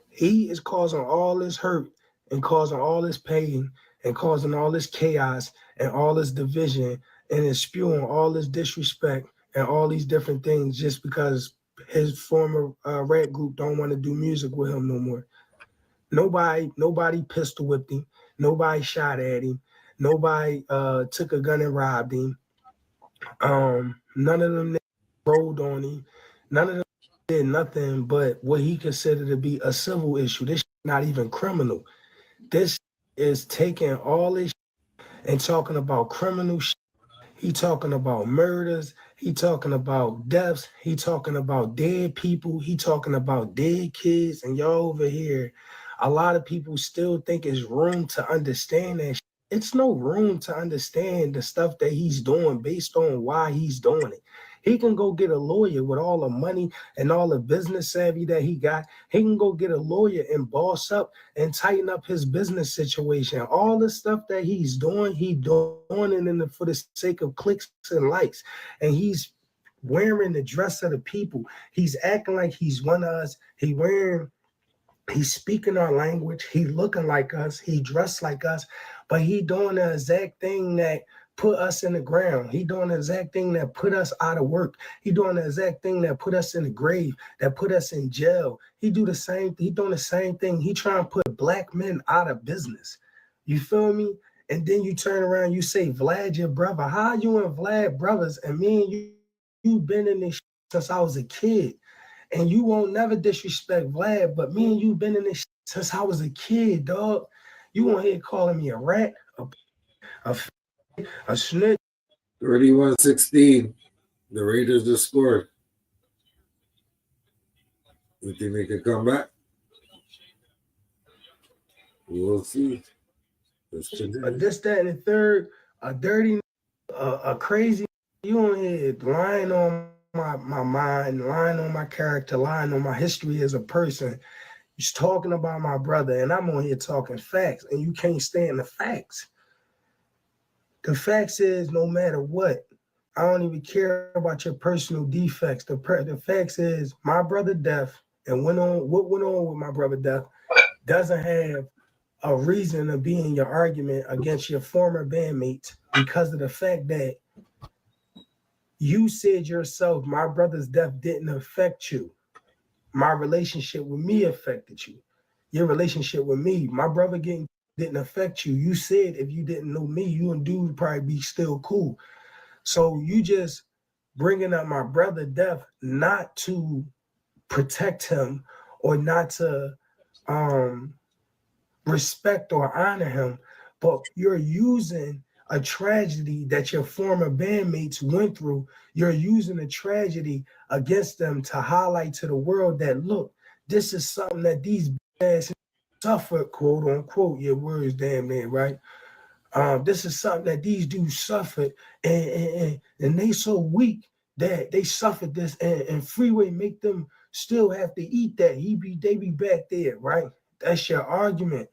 He is causing all this hurt and causing all this pain and causing all this chaos and all this division and is spewing all this disrespect and all these different things just because his former rap group don't want to do music with him no more. Nobody pistol whipped him. Nobody shot at him. Nobody took a gun and robbed him. None of them rolled on him. None of them did nothing but what he considered to be a civil issue. This not even criminal. This is taking all this and talking about criminal shit. He talking about murders. He talking about deaths. He talking about dead people. He talking about dead kids. And y'all over here, a lot of people still think it's room to understand that shit. It's no room to understand the stuff that he's doing based on why he's doing it. He can go get a lawyer with all the money and all the business savvy that he got. He can go get a lawyer and boss up and tighten up his business situation. All the stuff that he's doing it for the sake of clicks and likes. And he's wearing the dress of the people. He's acting like he's one of us. He's speaking our language. He looking like us. He dressed like us. But he doing the exact thing that put us in the ground. He doing the exact thing that put us out of work. He doing the exact thing that put us in the grave, that put us in jail. He doing the same thing. He trying to put black men out of business. You feel me? And then you turn around, you say, Vlad, your brother. How you and Vlad brothers? And me and you been in this since I was a kid. And you won't never disrespect Vlad, but me and you been in this since I was a kid, dog. You want here calling me a rat, a snitch. 31-16. The Raiders just scored. You think they can come back? We'll see. This, that, and the third, a dirty, a crazy. You on here lying on my mind, lying on my character, lying on my history as a person. He's talking about my brother, and I'm on here talking facts, and you can't stand the facts. The facts is no matter what, I don't even care about your personal defects. The facts is my brother death and what went on with my brother death doesn't have a reason to be in your argument against your former bandmates because of the fact that you said yourself, my brother's death didn't affect you. My relationship with me affected you. Your relationship with me, my brother didn't affect you. You said if you didn't know me, you and dude would probably be still cool. So you just bringing up my brother death not to protect him or not to respect or honor him, but you're using a tragedy that your former bandmates went through. You're using a tragedy against them to highlight to the world that, look, this is something that these ass suffered, quote unquote, your words, damn man, right? This is something that these dudes suffered, and they so weak that they suffered this, and Freeway make them still have to eat that. They be back there, right? That's your argument.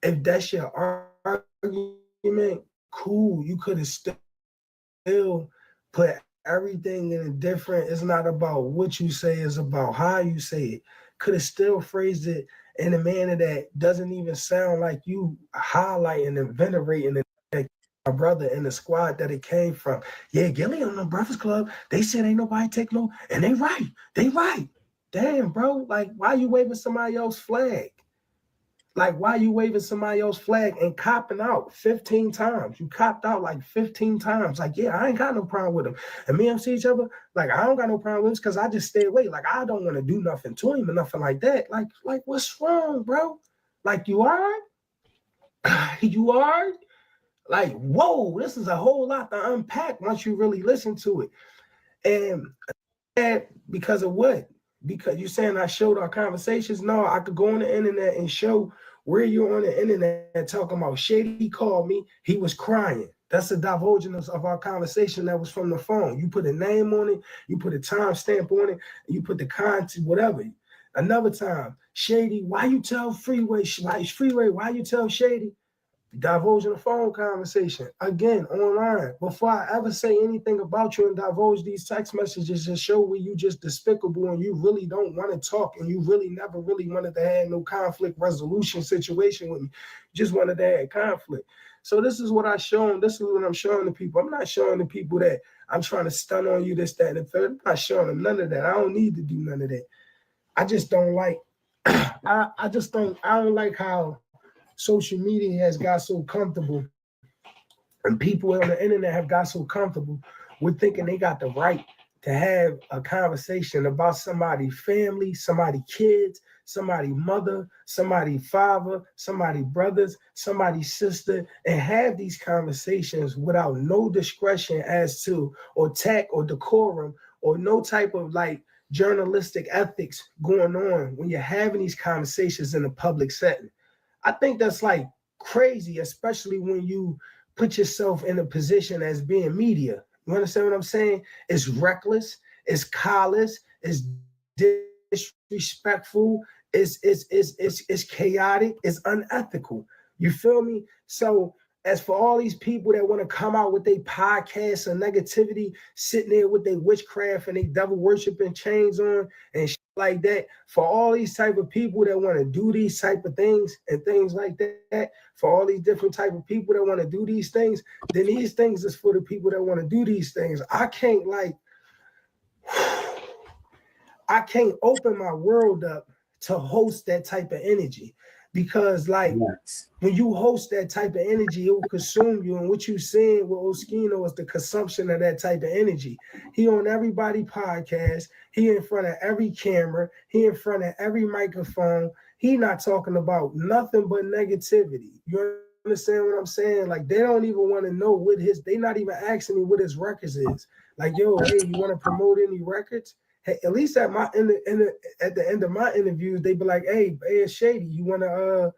If that's your argument, argument, cool. You could have still put everything in a different. It's not about what you say, it's about how you say it. Could have still phrased it in a manner that doesn't even sound like you highlighting and venerating it. My brother in the squad that it came from. Yeah, Gilly on the Breakfast Club, they said ain't nobody take no, and they right. They right. Damn, bro. Like, why you waving somebody else's flag? Like, why you waving somebody else's flag and copping out 15 times? You copped out like 15 times. Like, yeah, I ain't got no problem with him. And me and see each other, like, I don't got no problem with him because I just stay away. Like, I don't want to do nothing to him or nothing like that. Like, what's wrong, bro? Like, you are? You are? Like, whoa, this is a whole lot to unpack once you really listen to it. And that because of what? Because you're saying I showed our conversations? No, I could go on the internet and show where you're on the internet talking about Shady called me, he was crying. That's the divulgence of our conversation that was from the phone. You put a name on it, you put a timestamp on it, you put the content, whatever. Another time, Shady, why you tell Freeway, why you tell Shady? Divulging a phone conversation again online. Before I ever say anything about you and divulge these text messages, just show where you just despicable and you really don't want to talk and you really never really wanted to have no conflict resolution situation with me. You just wanted to have conflict. So this is what I show them. This is what I'm showing the people. I'm not showing the people that I'm trying to stun on you, this, that, and the third. I'm not showing them none of that. I don't need to do none of that. I just don't like. I don't like how social media has got so comfortable and people on the internet have got so comfortable with thinking they got the right to have a conversation about somebody's family, somebody's kids, somebody's mother, somebody's father, somebody's brothers, somebody's sister, and have these conversations without no discretion as to or tact or decorum or no type of like journalistic ethics going on when you're having these conversations in a public setting. I think that's like crazy, especially when you put yourself in a position as being media. You understand what I'm saying? It's reckless, it's callous, it's disrespectful, it's chaotic, it's unethical. You feel me? So as for all these people that want to come out with their podcasts and negativity, sitting there with their witchcraft and they devil worshiping chains on and shit like that, for all these type of people that want to do these type of things and things like that, for all these different type of people that want to do these things, then these things is for the people that want to do these things. I can't open my world up to host that type of energy because like when you host that type of energy, it will consume you. And what you're seeing with Oschino is the consumption of that type of energy. He on everybody's podcast. He in front of every camera. He in front of every microphone. He not talking about nothing but negativity. You understand what I'm saying? Like they don't even want to know what they not even asking me what his records is. Like, yo, hey, you want to promote any records? Hey, at least at at the end of my interviews, they be like, hey, Shady, you want to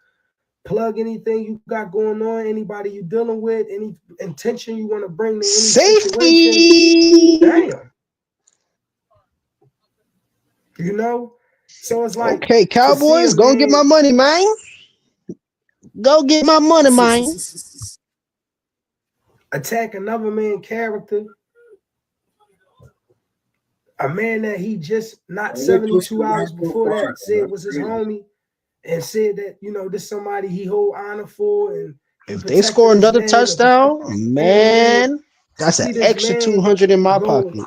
plug anything you got going on, anybody you dealing with, any intention you want to bring to any safety situation? Damn. You know? So it's like, okay, Cowboys, go get my money, man. Go get my money, man. Attack another man's character. A man that he just not 72 hours before that said was his homie and said that, you know, this somebody he hold honor for. And if they score another touchdown, man, that's an extra 200 in my pocket.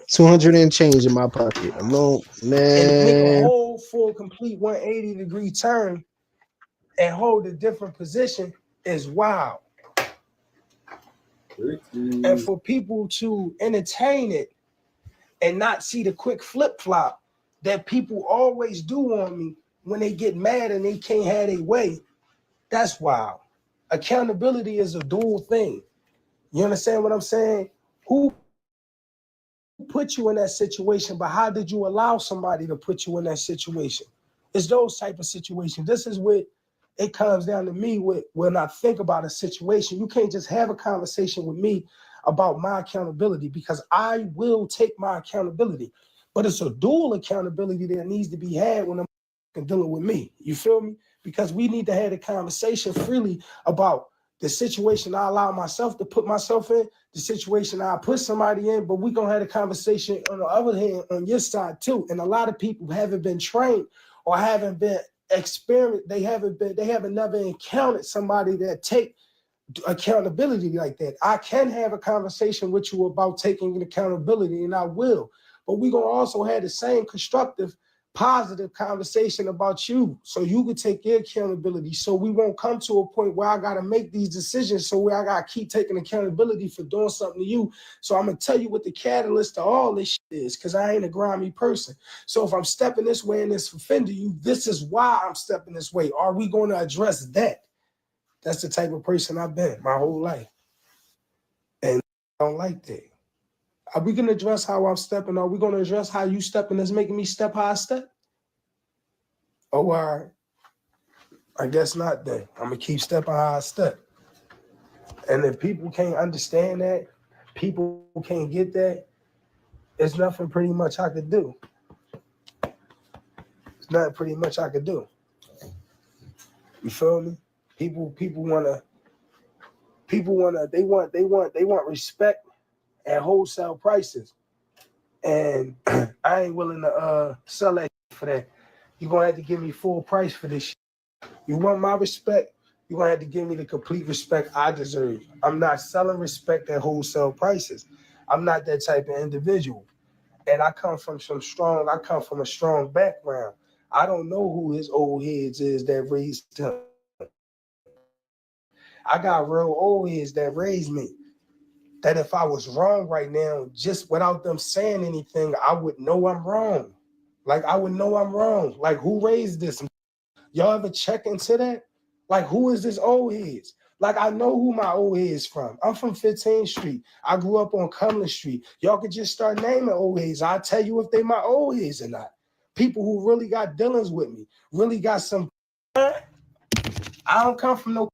200 and change in my pocket. Alone, man. And make a whole full complete 180-degree turn and hold a different position is wild. And for people to entertain it and not see the quick flip-flop that people always do on me when they get mad and they can't have their way, that's wild. Accountability is a dual thing. You understand what I'm saying? Who put you in that situation, but how did you allow somebody to put you in that situation? It's those type of situations. This is what it comes down to me with when I think about a situation. You can't just have a conversation with me about my accountability because I will take my accountability. But it's a dual accountability that needs to be had when I'm dealing with me. You feel me? because we need to have a conversation freely about the situation I allow myself to put myself in, the situation I put somebody in, but we gonna have a conversation on the other hand on your side too. And a lot of people haven't been trained or haven't been experienced. They haven't never encountered somebody that take accountability like that. I can have a conversation with you about taking accountability, and I will. But we're gonna also have the same constructive, positive conversation about you, so you can take your accountability. So we won't come to a point where I gotta make these decisions, so where I gotta keep taking accountability for doing something to you. So I'm gonna tell you what the catalyst to all this shit is, because I ain't a grimy person. So if I'm stepping this way and it's offending you, this is why I'm stepping this way. Are we going to address that? That's the type of person I've been my whole life. And I don't like that. Are we going to address how I'm stepping? Are we going to address how you stepping that's making me step how I step? Oh, all right. I guess not then. I'm going to keep stepping how I step. And if people can't understand that, people can't get that, there's nothing pretty much I could do. There's nothing pretty much I could do. You feel me? People want respect at wholesale prices. And I ain't willing to sell that for that. You're going to have to give me full price for this shit. You want my respect, you're going to have to give me the complete respect I deserve. I'm not selling respect at wholesale prices. I'm not that type of individual. And I come from a strong background. I don't know who his old heads is that raised him. I got real old heads that raised me. That if I was wrong right now, just without them saying anything, I would know I'm wrong. Like, I would know I'm wrong. Like, who raised this? Y'all ever check into that? Like, who is this old heads? Like, I know who my old heads from. I'm from 15th Street. I grew up on Cumberland Street. Y'all could just start naming old heads. I'll tell you if they my old heads or not. People who really got dealings with me, really got some. I don't come from no.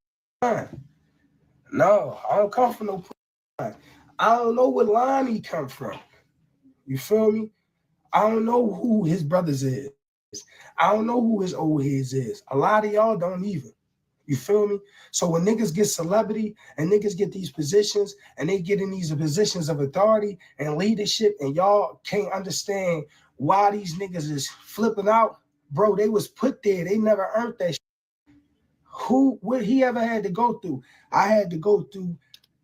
No, I don't come from no. I don't know what line he come from. You feel me? I don't know who his brothers is. I don't know who his old heads is. A lot of y'all don't even. You feel me? So when niggas get celebrity and niggas get these positions and they get in these positions of authority and leadership and y'all can't understand why these niggas is flipping out, bro, they was put there. They never earned that shit. What he ever had to go through? I had to go through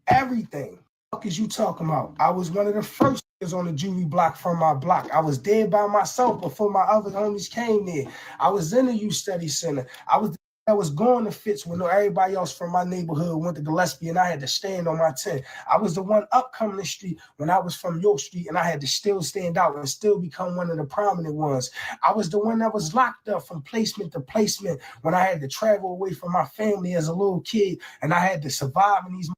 everything. What is you talking about? I was one of the first niggas on the juvie block from my block. I was there by myself before my other homies came there. I was in the youth study center. I was going to Fitz when everybody else from my neighborhood went to Gillespie and I had to stand on my 10. I was the one up coming the street when I was from York Street and I had to still stand out and still become one of the prominent ones. I was the one that was locked up from placement to placement when I had to travel away from my family as a little kid and I had to survive in these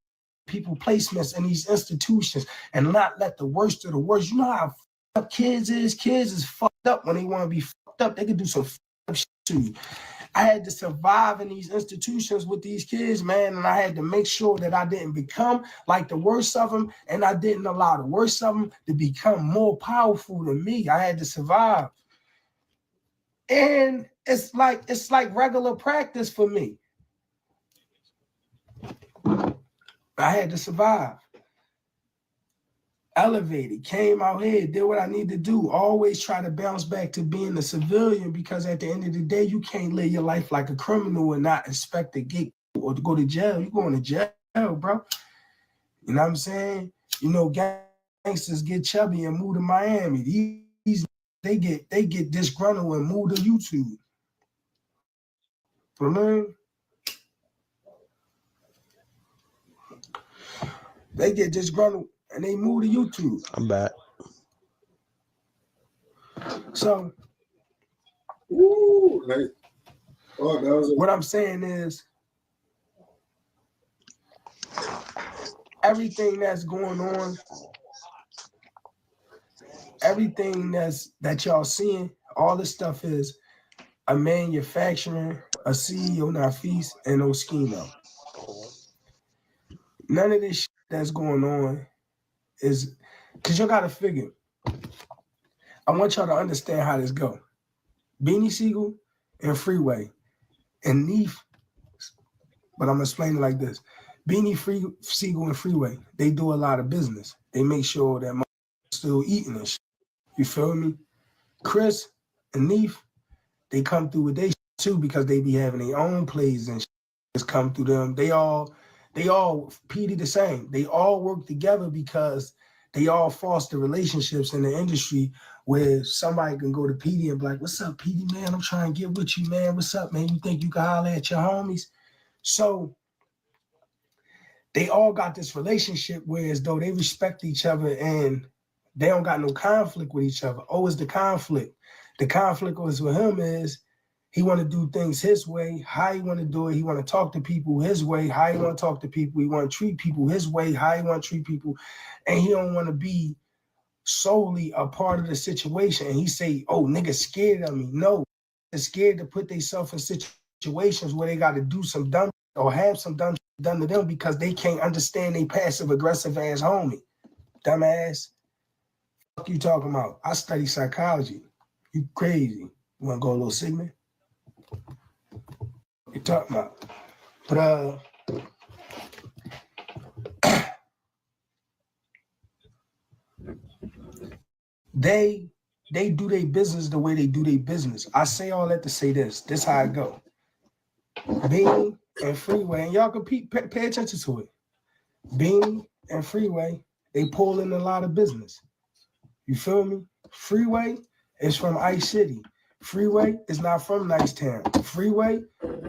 people placements in these institutions and not let the worst of the worst. You know how fucked up kids is? Kids is fucked up when they want to be fucked up. They can do some fucked up shit to you. I had to survive in these institutions with these kids, man, and I had to make sure that I didn't become like the worst of them, and I didn't allow the worst of them to become more powerful than me. I had to survive. And it's like regular practice for me. I had to survive. Elevated, came out here, did what I need to do. Always try to bounce back to being a civilian because at the end of the day, you can't live your life like a criminal and not expect to get or to go to jail. You're going to jail, bro. You know what I'm saying? You know, gangsters get chubby and move to Miami. They get disgruntled and move to YouTube. You know what I mean? They get disgruntled and they move to YouTube. I'm back. So, what I'm saying is, everything that's going on, everything that y'all seeing, all this stuff is a manufacturing, a CEO Nafis, and Oschino. None of this shit that's going on is, because you got to figure, I want y'all to understand how this go. Beanie Siegel and Freeway, and Neef, but I'm gonna explain it like this. Beanie Siegel and Freeway, they do a lot of business. They make sure that still eating and shit. You feel me? Chris and Neef, they come through with they too because they be having their own plays and shit. Just come through them. They all PD the same. They all work together because they all foster relationships in the industry where somebody can go to PD and be like, what's up, PD, man? I'm trying to get with you, man. What's up, man? You think you can holler at your homies? So they all got this relationship where as though they respect each other and they don't got no conflict with each other. Oh, it's the conflict. The conflict was with him is he want to do things his way, how he want to do it. He want to talk to people his way, how he want to talk to people. He want to treat people his way, how he want to treat people. And he don't want to be solely a part of the situation. And he say, oh, niggas scared of me. No, they're scared to put themselves in situations where they got to do some dumb or have some dumb shit done to them because they can't understand they passive aggressive ass homie. Dumbass. What you talking about? I study psychology. You crazy. You want to go a little segment? You talking about? But they do their business the way they do their business. I say all that to say this. This how I go. Bean and Freeway, and y'all can pay attention to it. Bean and Freeway, they pull in a lot of business. You feel me? Freeway is from Ice City. Freeway is not from Nicetown. Freeway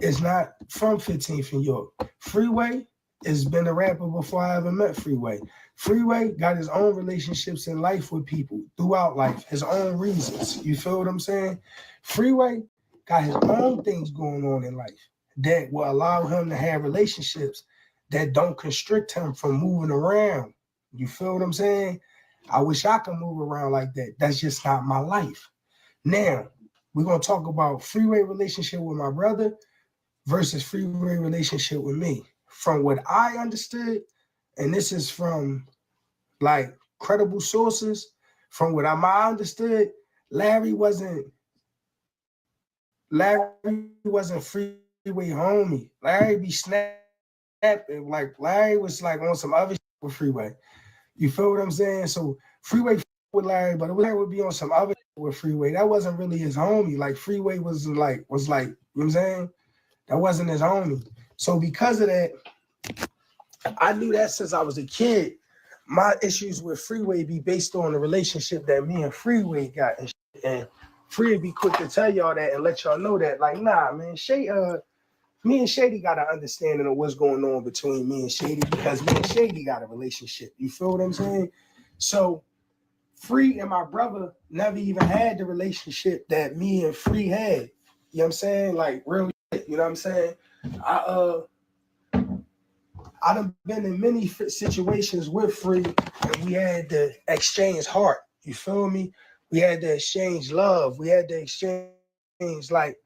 is not from 15th in York. Freeway has been a rapper before I ever met Freeway. Freeway got his own relationships in life with people throughout life, his own reasons. You feel what I'm saying? Freeway got his own things going on in life that will allow him to have relationships that don't constrict him from moving around. You feel what I'm saying? I wish I could move around like that. That's just not my life. Now, we're going to talk about Freeway relationship with my brother versus Freeway relationship with me. From what I understood, and this is from like credible sources, from what I understood, Larry wasn't Freeway homie. Larry be snapping. Like Larry was like on some other shit with Freeway. You feel what I'm saying? So Freeway with Larry, but Larry would be on some other with Freeway. That wasn't really his homie. Like Freeway was like, you know what I'm saying? That wasn't his homie. So because of that, I knew that since I was a kid. My issues with Freeway be based on the relationship that me and Freeway got. And Freeway be quick to tell y'all that and let y'all know that. Like, nah, man, me and Shady got an understanding of what's going on between me and Shady because me and Shady got a relationship. You feel what I'm saying? So Free and my brother never even had the relationship that me and Free had. You know what I'm saying? Like, really, you know what I'm saying? I done been in many situations with Free and we had to exchange heart. You feel me? We had to exchange love. We had to exchange like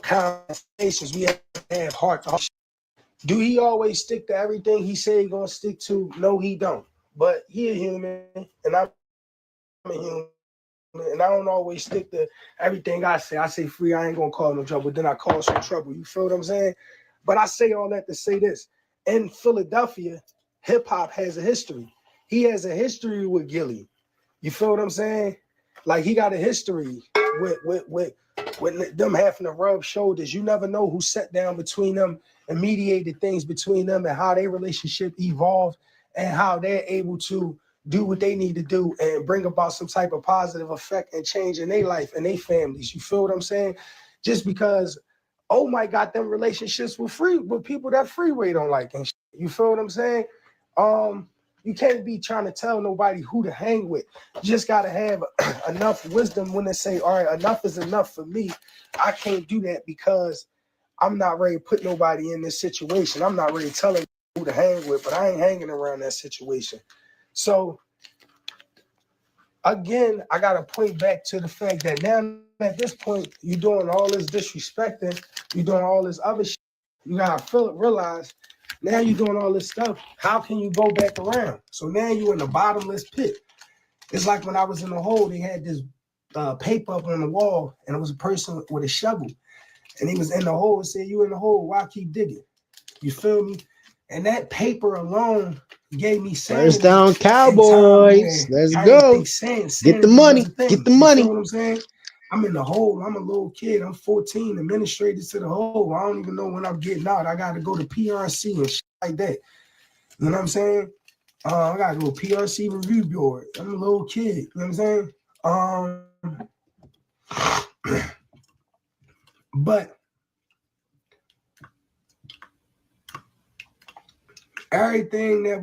conversations. We have to have heart to heart. Do he always stick to everything he say he gonna stick to? No, he don't. But he a human, and I'm a human, and I don't always stick to everything I say. I say Free, I ain't gonna cause no trouble. Then I cause some trouble. You feel what I'm saying? But I say all that to say this: in Philadelphia, hip hop has a history. He has a history with Gilly. You feel what I'm saying? Like he got a history with them having to rub shoulders. You never know who sat down between them and mediated things between them and how their relationship evolved and how they're able to do what they need to do and bring about some type of positive effect and change in their life and their families. You feel what I'm saying? Just because my got them relationships with people that Freeway don't like and shit. You feel what I'm saying? You can't be trying to tell nobody who to hang with. You just got to have enough wisdom when they say, all right, enough is enough for me. I can't do that because I'm not ready to put nobody in this situation. I'm not ready telling who to hang with, but I ain't hanging around that situation. So, again, I got to point back to the fact that now at this point, you're doing all this disrespecting, you're doing all this other shit. You got to realize now you're doing all this stuff. How can you go back around? So now you're in the bottomless pit. It's like when I was in the hole, they had this paper up on the wall, and it was a person with a shovel. And he was in the hole. Said, "You in the hole? Why keep digging?" You feel me? And that paper alone gave me sanity. First down, Cowboys. Let's I didn't go. think sanity Get the money. was a thing. Get the You money. feel what I'm saying? I'm in the hole. I'm a little kid. I'm 14, administrated to the hole. I don't even know when I'm getting out. I got to go to PRC and shit like that. You know what I'm saying? I got to go to PRC review board. I'm a little kid. You know what I'm saying? But everything that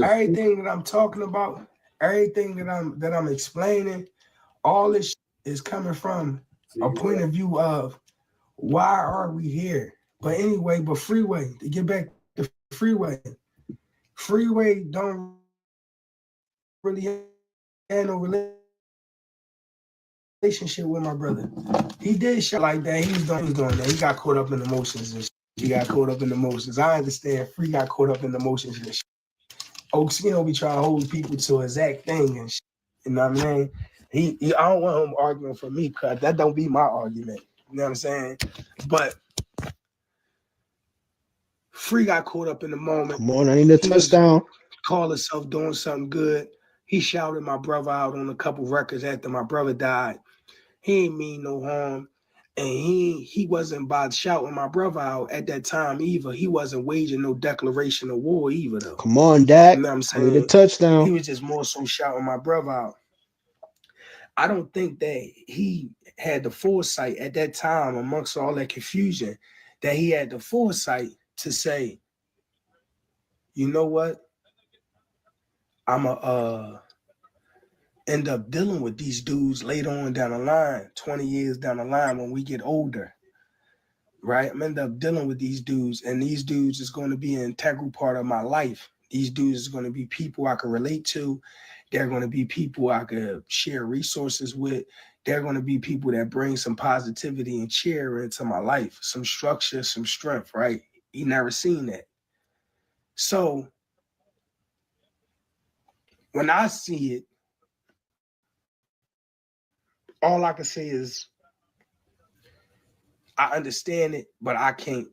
everything that I'm talking about, everything that I'm explaining, all this is coming from a point of view of why are we here? But anyway, Freeway, to get back to Freeway don't really have no relationship with my brother. He did shit like that. He was doing that. He got caught up in emotions and shit. He got caught up in emotions. I understand. Free got caught up in emotions and shit. Oschino be trying to hold people to his exact thing and shit. You know what I mean? I don't want him arguing for me because that don't be my argument. You know what I'm saying? But Free got caught up in the moment. Come on, I need a touchdown. Call himself doing something good. He shouted my brother out on a couple records after my brother died. He ain't mean no harm. And he wasn't by shouting my brother out at that time either. He wasn't waging no declaration of war either, though. Come on, Dak. You know what I'm saying? I need a touchdown. He was just more so shouting my brother out. I don't think that he had the foresight at that time, amongst all that confusion, that he had the foresight to say, you know what? I'm a end up dealing with these dudes later on down the line, 20 years down the line when we get older, right? I'm end up dealing with these dudes, and these dudes is going to be an integral part of my life. These dudes is going to be people I can relate to. They're going to be people I could share resources with. They're going to be people that bring some positivity and cheer into my life, some structure, some strength, right? He never seen that. So when I see it, all I can say is I understand it, but I can't.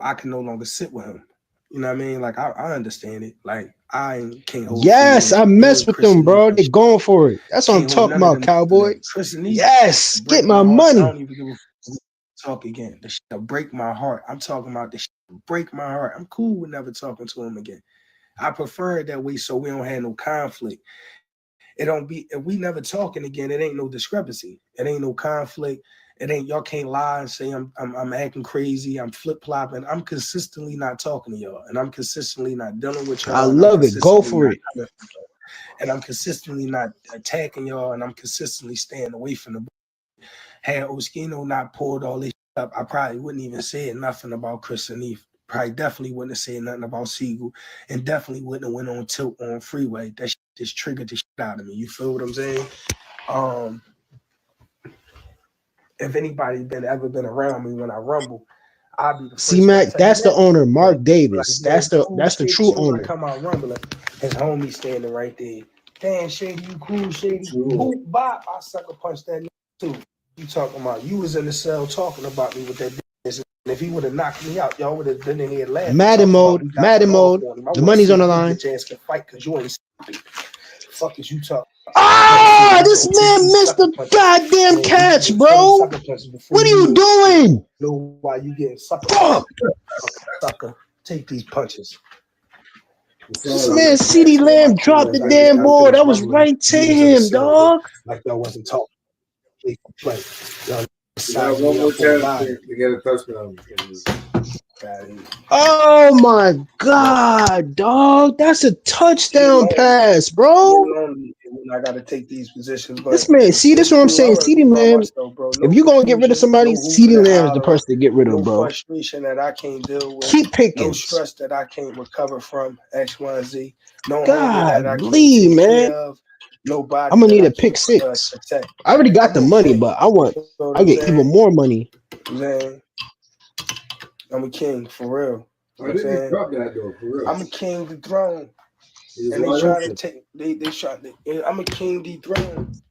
I can no longer sit with him. You know what I mean? Like I understand it. Like I can't hold. Yes, I mess with them, bro. They going for it. That's what I'm talking about, Cowboys. Yes, get my money. I don't even give a fuck. Talk again. The shit will break my heart. I'm talking about the shit will break my heart. I'm cool with never talking to him again. I prefer it that way so we don't have no conflict. It don't be if we never talking again, it ain't no discrepancy. It ain't no conflict. It ain't y'all can't lie and say I'm acting crazy, I'm flip-flopping. I'm consistently not talking to y'all, and I'm consistently not dealing with y'all. I love it. Go for it. And I'm consistently not attacking y'all, and I'm consistently staying away from the. Had Oschino not pulled all this up, I probably wouldn't even say nothing about Chris and Eve. Probably definitely wouldn't have said nothing about Siegel, and definitely wouldn't have went on tilt on Freeway. That shit just triggered the shit out of me. You feel what I'm saying? If anybody ever been around me when I rumble, I'll be the first. C-Mac, that's the owner, Mark Davis. Like, that's the true owner. Come out rumbling. His homie standing right there. Damn, Shady, you cool, Shady. Boop, bop. I sucker punch that too. You talking about? You was in the cell talking about me with that business. And if he would have knocked me out, y'all would have been in here laughing. Madden mode. The money's on the line. Your ass can fight because you ain't stupid. Fuck is you talking? Ah, this man missed the goddamn catch, bro. What are you doing? Know why you getting sucker? Sucker, take these punches. This man, CeeDee Lamb dropped the damn ball. That was right to him, dog. Like y'all wasn't talking. Play. Y'all one more chance to get a touchdown. Oh my God, dog! That's a touchdown pass, bro. I gotta take these positions. But this man, see, this is what I'm saying. CeeDee Lamb. If you gonna get rid of somebody, CeeDee Lamb is the person to get rid of, bro. Frustration that I can't deal with. Keep picking. No stress that I can't recover from. X, Y, and Z. No God, man. Nobody. I'm gonna need a pick six. I already got the money, but I get even more money. Man, I'm a king for real. I didn't drop that though, for real. I'm a king dethroned. And they try to take. They try to. I'm a king dethroned.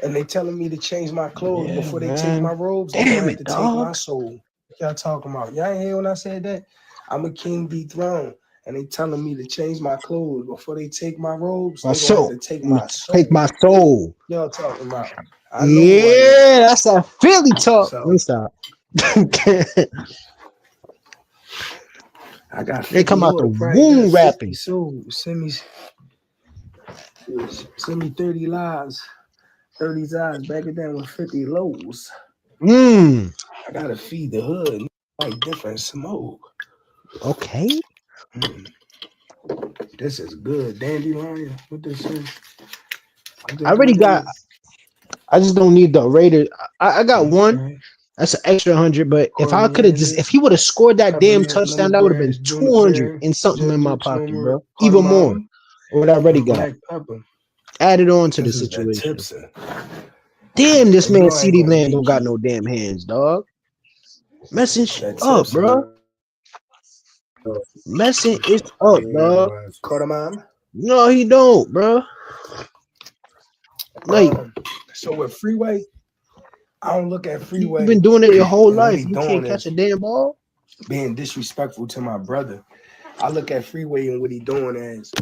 and they telling me to change my clothes Yeah, before they take my man. robes. They gonna Damn have it, to take my dog. soul. What y'all talking about? Y'all ain't hear when I said that? I'm a king dethroned, and they telling me to change my clothes before they take my robes. My They gonna have soul. to take I'm gonna my take soul. my soul. Y'all talking about? I know who I am. Yeah, that's that Philly talk. Let me So stop. I got They 50 come out more the to probably got womb 50 rapping. souls. Send me 30 lives, 30 eyes, back it down with 50 lows. Mm. I gotta feed the hood like different smoke. Okay. Mm, this is good. Dandelion. What this is? What I this already good got. is? I just don't need the Raiders. I got one. Okay. That's an extra 100. But if I could have just, Coriander, if he would have scored that damn peppermint, touchdown, that would have been lemongrass, 200 juniper, and something in my ginger, pocket, turmeric, bro. Even more. cardamom, What I already and got. black pepper. Added on to the This is that situation. tipsy. Damn, this And you man know I ain't CD gonna Land don't beat got you. no damn hands, dog. Messing That up, tipsy, bro. bro. Messing it up, dog. Cardamom. No, he don't, bro. Like, Um, so with Freeway, I don't look at you've Freeway been doing it your whole and what life. he You can't doing catch is a damn ball? being disrespectful to my brother. I look at Freeway and what he doing as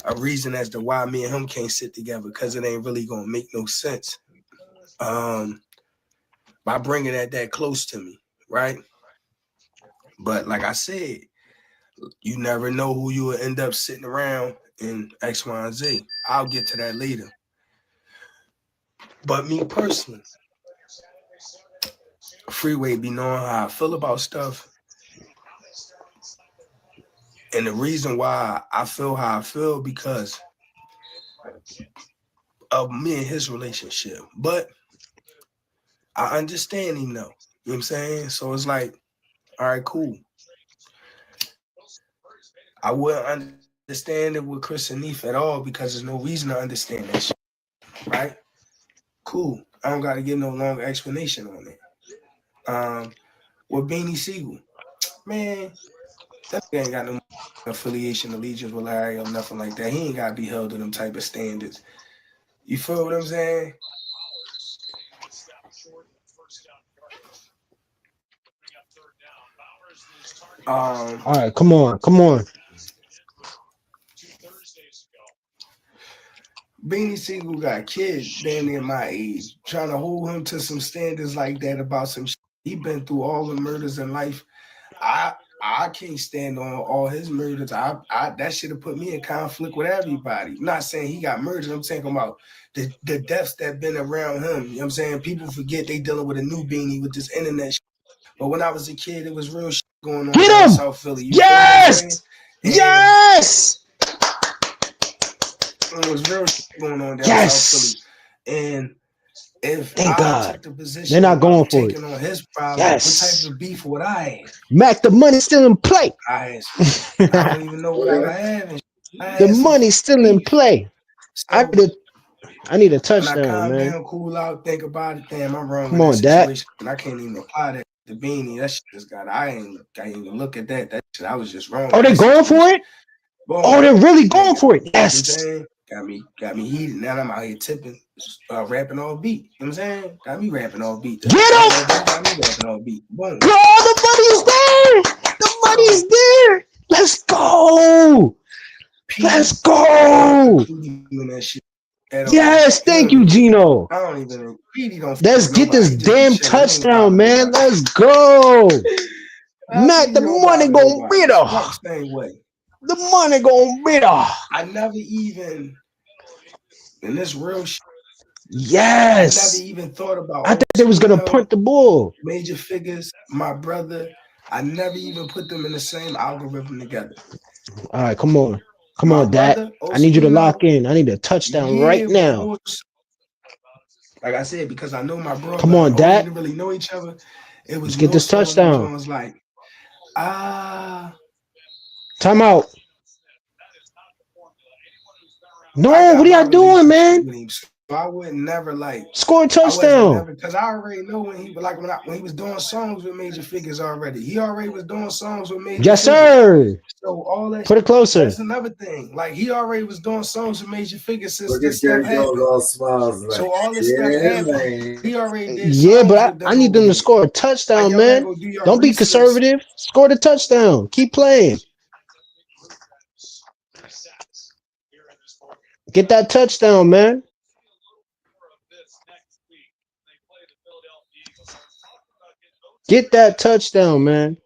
a reason as to why me and him can't sit together, because it ain't really gonna make no sense. By bringing that close to me, right? But like I said, you never know who you will end up sitting around in X, Y, and Z. I'll get to that later. But me personally, Freeway be knowing how I feel about stuff. And the reason why I feel how I feel because of me and his relationship. But I understand him though. You know what I'm saying? So it's like, all right, cool. I wouldn't understand it with Chris and Neef at all because there's no reason to understand that shit, right? Cool. I don't got to give no long explanation on it. With Beanie Siegel, man, that ain't got no affiliation, allegiance with Larry or nothing like that. He ain't got to be held to them type of standards. You feel what I'm saying? Um, All right, come on, come on. Beanie Siegel got a kid damn near my age, trying to hold him to some standards like that about some shit. He been through all the murders in life. I can't stand on all his murders. I that should have put me in conflict with everybody. I'm not saying he got murdered. I'm talking about the deaths that been around him. You know what I'm saying? People forget they dealing with a new Beanie with this internet shit. But when I was a kid, it was real shit going on down Get him! South Philly. You feel what I'm saying? Yes! And Yes! it was real shit going on down South Philly. Yes! And if Thank I God. took the They're position not going about for it. taking on his problem, what type Yes. of beef would I have? Mac, the money's still in play. I had some, I don't even know what I have. And I The had some money's still in beef. play. I So need a when I touchdown, calm man. down, cool out, think about it, damn, I'm wrong Come in that on, Dak. situation. And I can't even apply that to Beanie. That shit just got, I ain't even look at that. That shit, I was just wrong Oh, in they that going for situation. it? Oh, Boom, they're really going nigga. for it. You know what I'm Yes. saying? Got me heated. Now I'm out here tipping, rapping all beat. You know what I'm saying? Got me rapping all beat. Get Y'all all him! beat, got me rapping all beat. Boom. Girl, the money's there. The So money's there. Let's go. Petey, Let's I don't go. include him in that shit at all. Yes, He thank don't you, even, Gino. I don't even, Petey don't fuck Let's with get nobody. this He just be damn chilling. He ain't touchdown, bothering man. nobody. Let's go. Matt, the Petey don't money bother gonna nobody. be there. Spunk same way. The money gonna be there. I never even, and this real shit, I never Yes. even thought about I thought they was gonna Oschino, punt the ball. Major Figures, my brother. I never even put them in the same algorithm together. All right, come on. Come My on, Dak. brother, I need you to lock Oschino, in. I need a touchdown right yeah, but now. also, like I said, because I know my Come brother, on, although we Dak. didn't really know each other, it Let's was get more this so on them touchdown. Jones like, ah, Time out. I No, what got are my y'all doing, relationship man? with him I would never like. Score a I wasn't touchdown. never because I already know when he like when he was doing songs with major figures already. He already was doing songs with major Yes, figures. sir. So all that. Put it closer. That's another thing. Like he already was doing songs with major figures since Look this at stuff Jerry Jones happened. all smiles like, So all this stuff yeah, happened. man. He already did Yeah, songs but with I them need over them to there. score a Like touchdown, y'all gotta man. go do your Don't be research. conservative. Score the touchdown. Keep playing. Get that touchdown, man. Get that touchdown, man.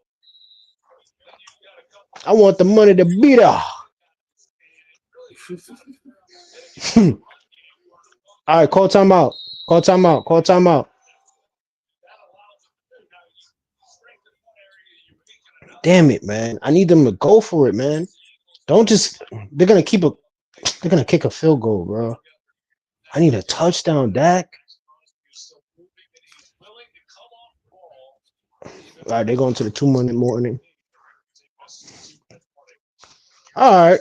I want the money to beat her. All right, call timeout. Call timeout. Call timeout. Damn it, man. I need them to go for it, man. Don't just they're gonna kick a field goal, bro. I need a touchdown, Dak. All right, they're going to the 2 minute warning. All right.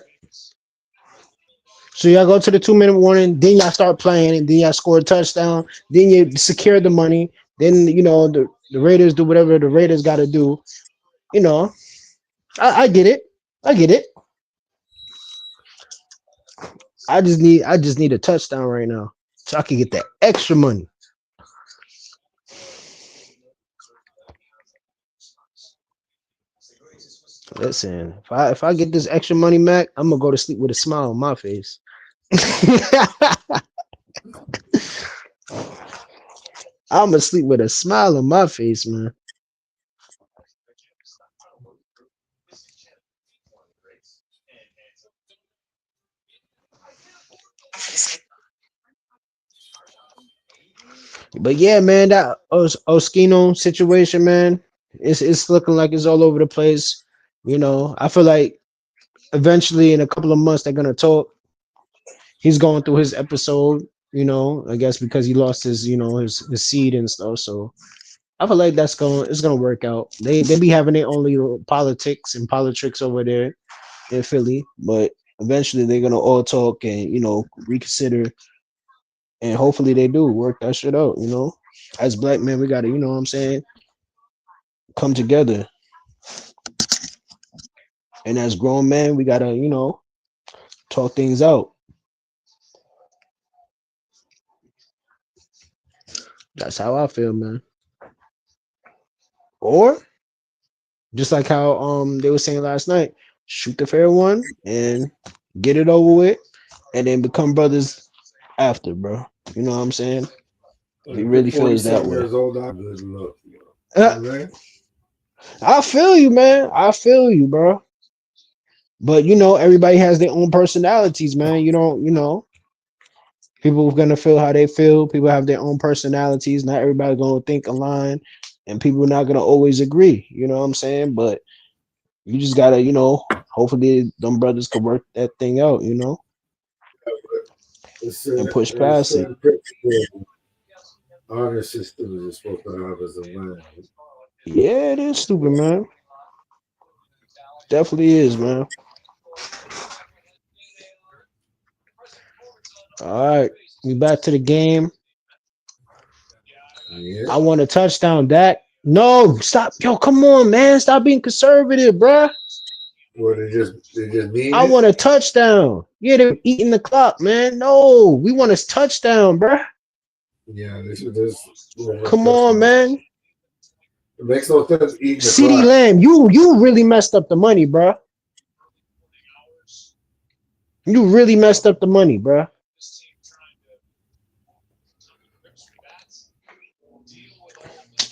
So y'all go to the 2 minute warning, then y'all start playing, and then y'all score a touchdown, then you secure the money, then the Raiders do whatever the Raiders gotta do. You know, I get it. I get it. I just need a touchdown right now. So I can get that extra money. Listen, if I get this extra money, Mac, I'm gonna go to sleep with a smile on my face. I'm gonna sleep with a smile on my face, man. But yeah, man, that Oschino situation, man, it's looking like it's all over the place. I feel like eventually in a couple of months they're gonna talk. He's going through his episode, I guess because he lost his seed and stuff. So I feel like it's gonna work out. They be having their own little politics and politics over there in Philly, but eventually they're gonna all talk and reconsider, and hopefully they do work that shit out. As black men, we gotta, what I'm saying, come together, and as grown men, we gotta, talk things out. That's how I feel, man. Or just like how they were saying last night, shoot the fair one and get it over with, and then become brothers after, bro. You know what I'm saying? He really feels that way. Years old, I good look. Uh, I feel you, man. I feel you, bro. But everybody has their own personalities, man. You don't, people are gonna feel how they feel. People have their own personalities. Not everybody's gonna think aligned, and people are not gonna always agree. You know what I'm saying? But you just gotta, hopefully them brothers can work that thing out, and push past it. Honor systems is supposed to have as a man. Yeah, it is stupid, man. Definitely is, man. All right, we back to the game. Yeah. I want a touchdown, Dak. No, stop. Yo, come on, man. Stop being conservative, bruh. Or they just mean I it. want a touchdown. Yeah, they're eating the clock, man. No, we want a touchdown, bruh. Yeah, this. Come on, man. It makes no sense eating the CeeDee clock. Lamb, you really messed up the money, bruh. You really messed up the money, bruh.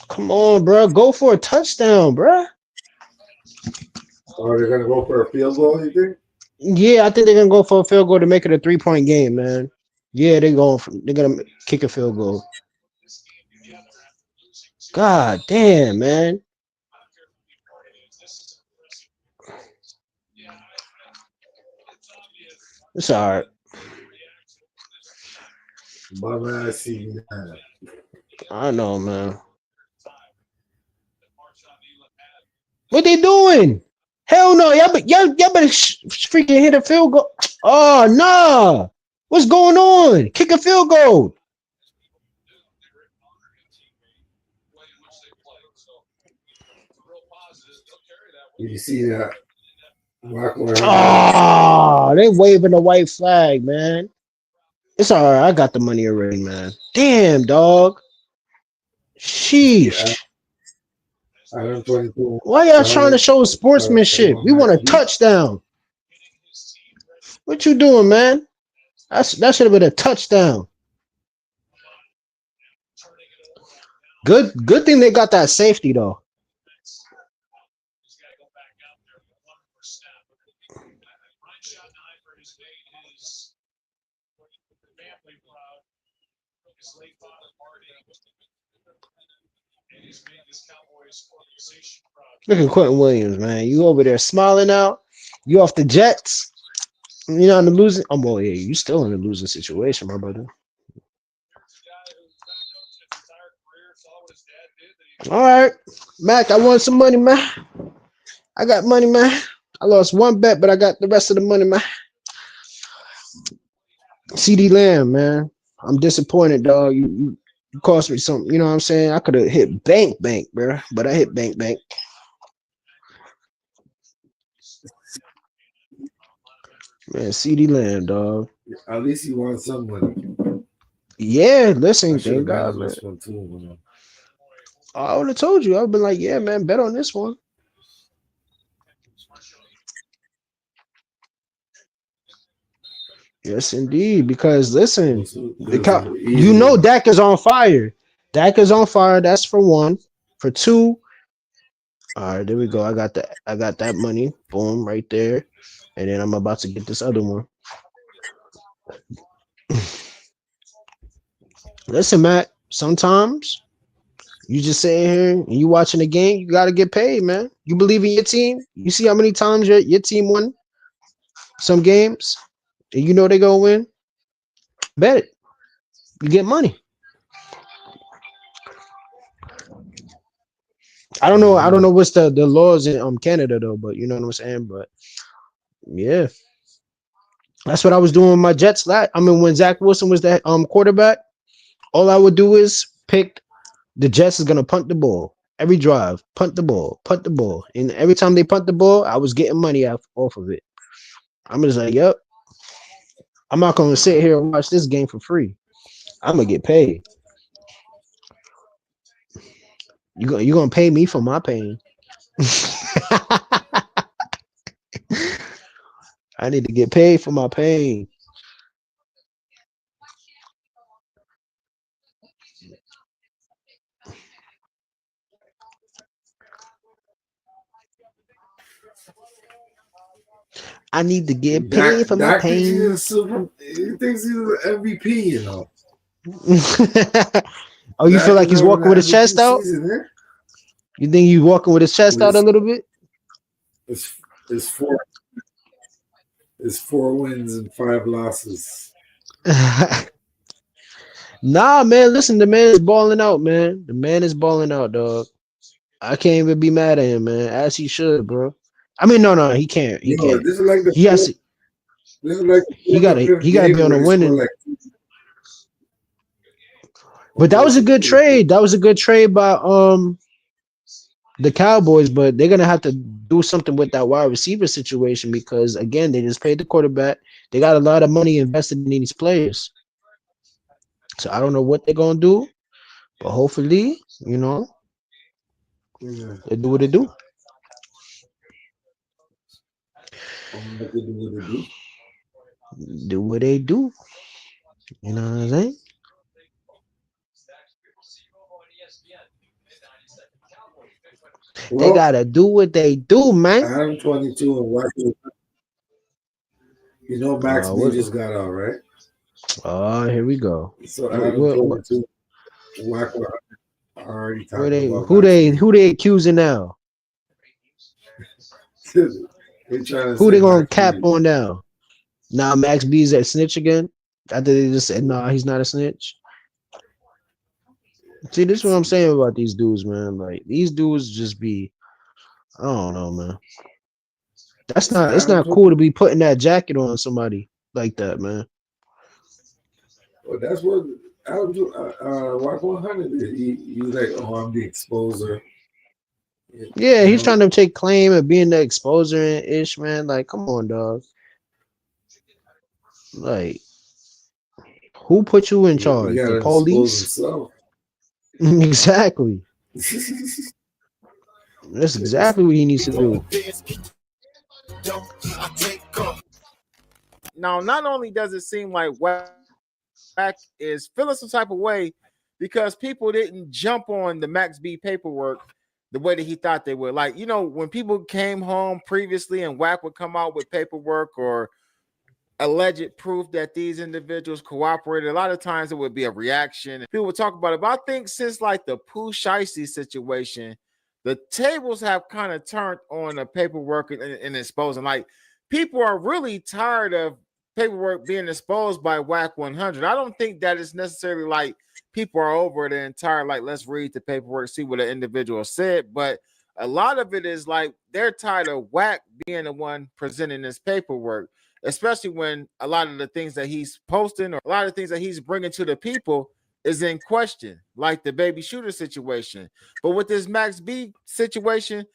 Come on, bruh. Go for a touchdown, bruh. Are they gonna go for a field goal? You think? Yeah, I think they're gonna go for a field goal to make it a 3-point game, man. Yeah, they're gonna kick a field goal. God damn, man. It's all right. Bum ass see. I know, man. What they doing? Hell no, y'all better freaking hit a field goal. Oh no! What's going on? Kick a field goal. You see that? WACK100. Ah, they waving the white flag, man. It's all right. I got the money already, man. Damn, dog. Yeah, Sheesh. 122. Why y'all trying to 100. show That sportsmanship? one We want Max a B. touchdown. What you doing, man? That should have been a touchdown. Good thing they got that safety though. Look at Quentin Williams, man. You over there smiling out. You off the Jets. You know in the losing. Oh, well, yeah, you still in the losing situation, my brother. All right, Mac. I want some money, man. I got money, man. I lost one bet, but I got the rest of the money, man. CD Lamb, man. I'm disappointed, dog. You cost me something. You know what I'm saying? I could have hit bank, bro, but I hit bank. Man, CD Lamb, dog. At least you won some money. Yeah, I listen, should thank have bet God, on man. this one too, man. I would have told you. I've been like, yeah, man, bet on this one. Yes, indeed. Because listen, you know Easy. Dak is on fire. Dak is on fire. That's for one. For two, all right, there we go. I got that money. Boom, right there. And then I'm about to get this other one. Listen, Matt. Sometimes you just sitting here and you watching the game. You gotta get paid, man. You believe in your team. You see how many times your team won some games, and you know they gonna win. Bet it. You get money. I don't Yeah. know what's the laws in Canada though, but you know what I'm saying. But yeah, that's what I was doing with my Jets. I mean, when Zach Wilson was that quarterback, all I would do is pick the Jets is gonna punt the ball every drive, punt the ball, and every time they punt the ball, I was getting money off of it. I'm just like, yep, I'm not gonna sit here and watch this game for free. I'm gonna get paid. You gonna pay me for my pain? I need to get paid for my pain. I need to get paid for my Dak thinks he's pain. a super. He thinks he's an MVP. You know. Oh, you feel Dak like is he's having walking with an his chest MVP out? season, eh? You think he's walking with his chest out a It's, little bit? it's, it's four. It's 4 wins and 5 losses. Nah, man. Listen, the man is balling out, man. The man is balling out, dog. I can't even be mad at him, man. As he should, bro. I mean, no, he can't. He Yo, can't. this is like the He has fourth, to. this is like the He fourth or gotta. fifth He gotta be game on a where he scored winning. like But that was almost a good trade. That was a good trade by the Cowboys. But they're gonna have to do something with that wide receiver situation because again, they just paid the quarterback. They got a lot of money invested in these players. So I don't know what they're gonna do, but hopefully, yeah. they do what they do. What they do, what they do. Do what they do. You know what I'm saying? They Well, gotta do what they do, man. Adam 22 and watching. You know Max B What? just got out, right? Oh, here we go. So Adam What? 22, WACK100 already Where talking they? about Max B. Who they accusing now? They trying to Who say they gonna Max cap B. on now? Now Max B's a snitch again. After they just said, "Nah, he's not a snitch." See, this is what I'm saying about these dudes, man. Like these dudes just be, I don't know, man. That's It's not. It's Adam not cool 22. to be putting that jacket on somebody like that, man. Well, that's what WACK 100 did. He like, oh, I'm the exposer. Yeah, You he's know, trying to take claim of being the exposer and ish, man. Like, come on, dog. Like, who put you in he charge? got The to expose police? himself. Exactly. That's It's- exactly what he needs to do. Now, not only does it seem like WACK is feeling some type of way because people didn't jump on the Max B paperwork the way that he thought they would. Like, you know, when people came home previously and WACK would come out with paperwork or alleged proof that these individuals cooperated, a lot of times it would be a reaction. People would talk about it. But I think since like the Pooh Shiesty situation, the tables have kind of turned on the paperwork and exposing. Like, people are really tired of paperwork being exposed by WACK 100. I don't think that it's necessarily like people are over the entire, like, let's read the paperwork, see what an individual said. But a lot of it is like they're tired of WACK being the one presenting this paperwork, especially when a lot of the things that he's posting or a lot of things that he's bringing to the people is in question, like the baby shooter situation. But with this Max B situation,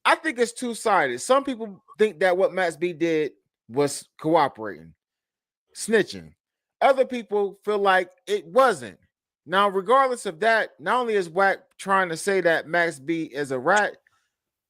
I think it's two-sided. Some people think that what Max B did was cooperating, snitching. Other people feel like it wasn't. Now, regardless of that, not only is WACK trying to say that Max B is a rat,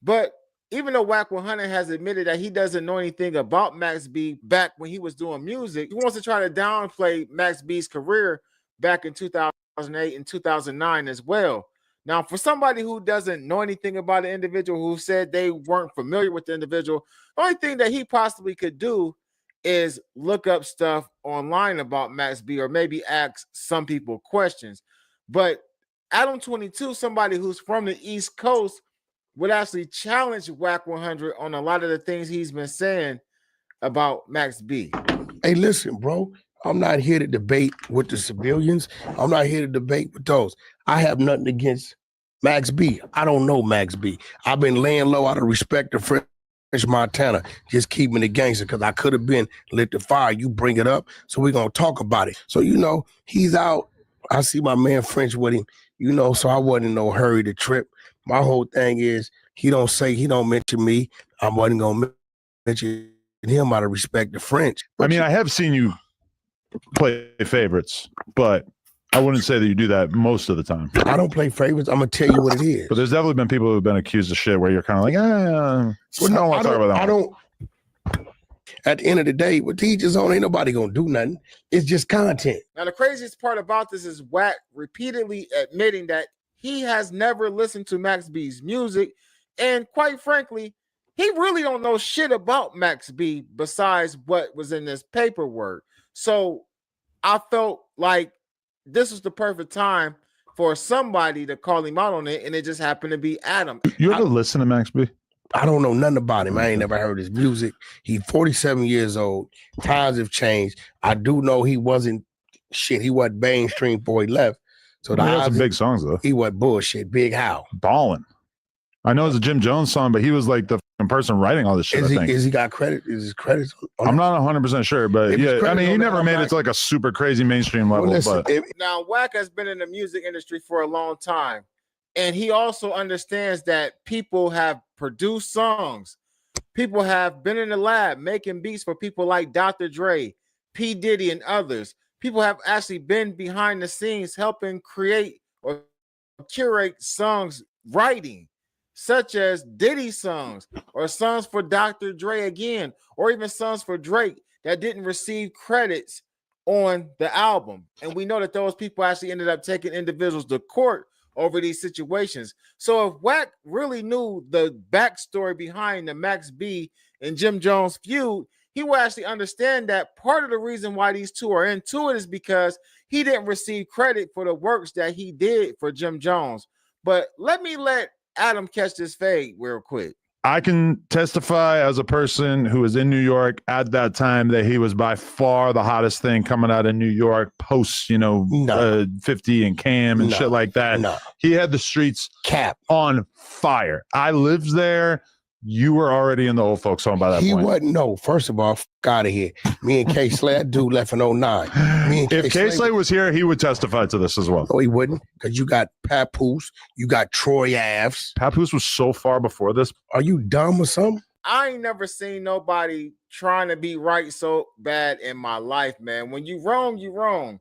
but even though WACK 100 has admitted that he doesn't know anything about Max B back when he was doing music, he wants to try to downplay Max B's career back in 2008 and 2009 as well. Now, for somebody who doesn't know anything about an individual who said they weren't familiar with the individual, the only thing that he possibly could do is look up stuff online about Max B or maybe ask some people questions. But Adam 22, somebody who's from the East Coast, would actually challenge WACK 100 on a lot of the things he's been saying about Max B. Hey, listen, bro. I'm not here to debate with the civilians. I'm not here to debate with those. I have nothing against Max B. I don't know Max B. I've been laying low out of respect to French Montana, just keeping it gangster because I could have been lit the fire. You bring it up, so we're going to talk about it. So, you know, he's out. I see my man French with him, you know, so I wasn't in no hurry to trip. My whole thing is he don't mention me. I wasn't going to mention him out of respect to French. But I mean, I have seen you play favorites, but I wouldn't say that you do that most of the time. I don't play favorites. I'm going to tell you what it is. But there's definitely been people who've been accused of shit where you're kind of like, I don't want to talk about that. I don't. At the end of the day, with teachers on, ain't nobody going to do nothing. It's just content. Now, the craziest part about this is WACK repeatedly admitting that he has never listened to Max B's music. And quite frankly, he really don't know shit about Max B besides what was in this paperwork. So I felt like this was the perfect time for somebody to call him out on it, and it just happened to be Adam. You ever listen to Max B? I don't know nothing about him. I ain't never heard his music. He's 47 years old. Times have changed. I do know he wasn't shit. He wasn't mainstream before he left. So He had some big songs though. He was bullshit. Big How. Ballin'. I know it's a Jim Jones song, but he was like the person writing all this shit. Is he got credit? Is his credits? I'm not 100% sure, but yeah, I mean, he never made it to like a super crazy mainstream level. But now, WACK has been in the music industry for a long time, and he also understands that people have produced songs. People have been in the lab making beats for people like Dr. Dre, P. Diddy, and others. People have actually been behind the scenes helping create or curate songs, writing, such as Diddy songs or songs for Dr. Dre again, or even songs for Drake that didn't receive credits on the album. And we know that those people actually ended up taking individuals to court over these situations. So if WACK really knew the backstory behind the Max B and Jim Jones feud, he will actually understand that part of the reason why these two are into it is because he didn't receive credit for the works that he did for Jim Jones. But let Adam catch this fade real quick. I can testify as a person who was in New York at that time that he was by far the hottest thing coming out of New York post, 50 and Cam and shit like that. No. He had the streets on fire. I lived there You were already in the old folks home by that He point. wasn't. No, first of all, out of here. Me and K Slay, that dude left in 09. Me and If K Slay was here, he would testify to this as well. No, he wouldn't, because you got Papoose, you got Troy Aves. Papoose was so far before this. Are you dumb or something? I ain't never seen nobody trying to be right so bad in my life, man. When you wrong, you wrong.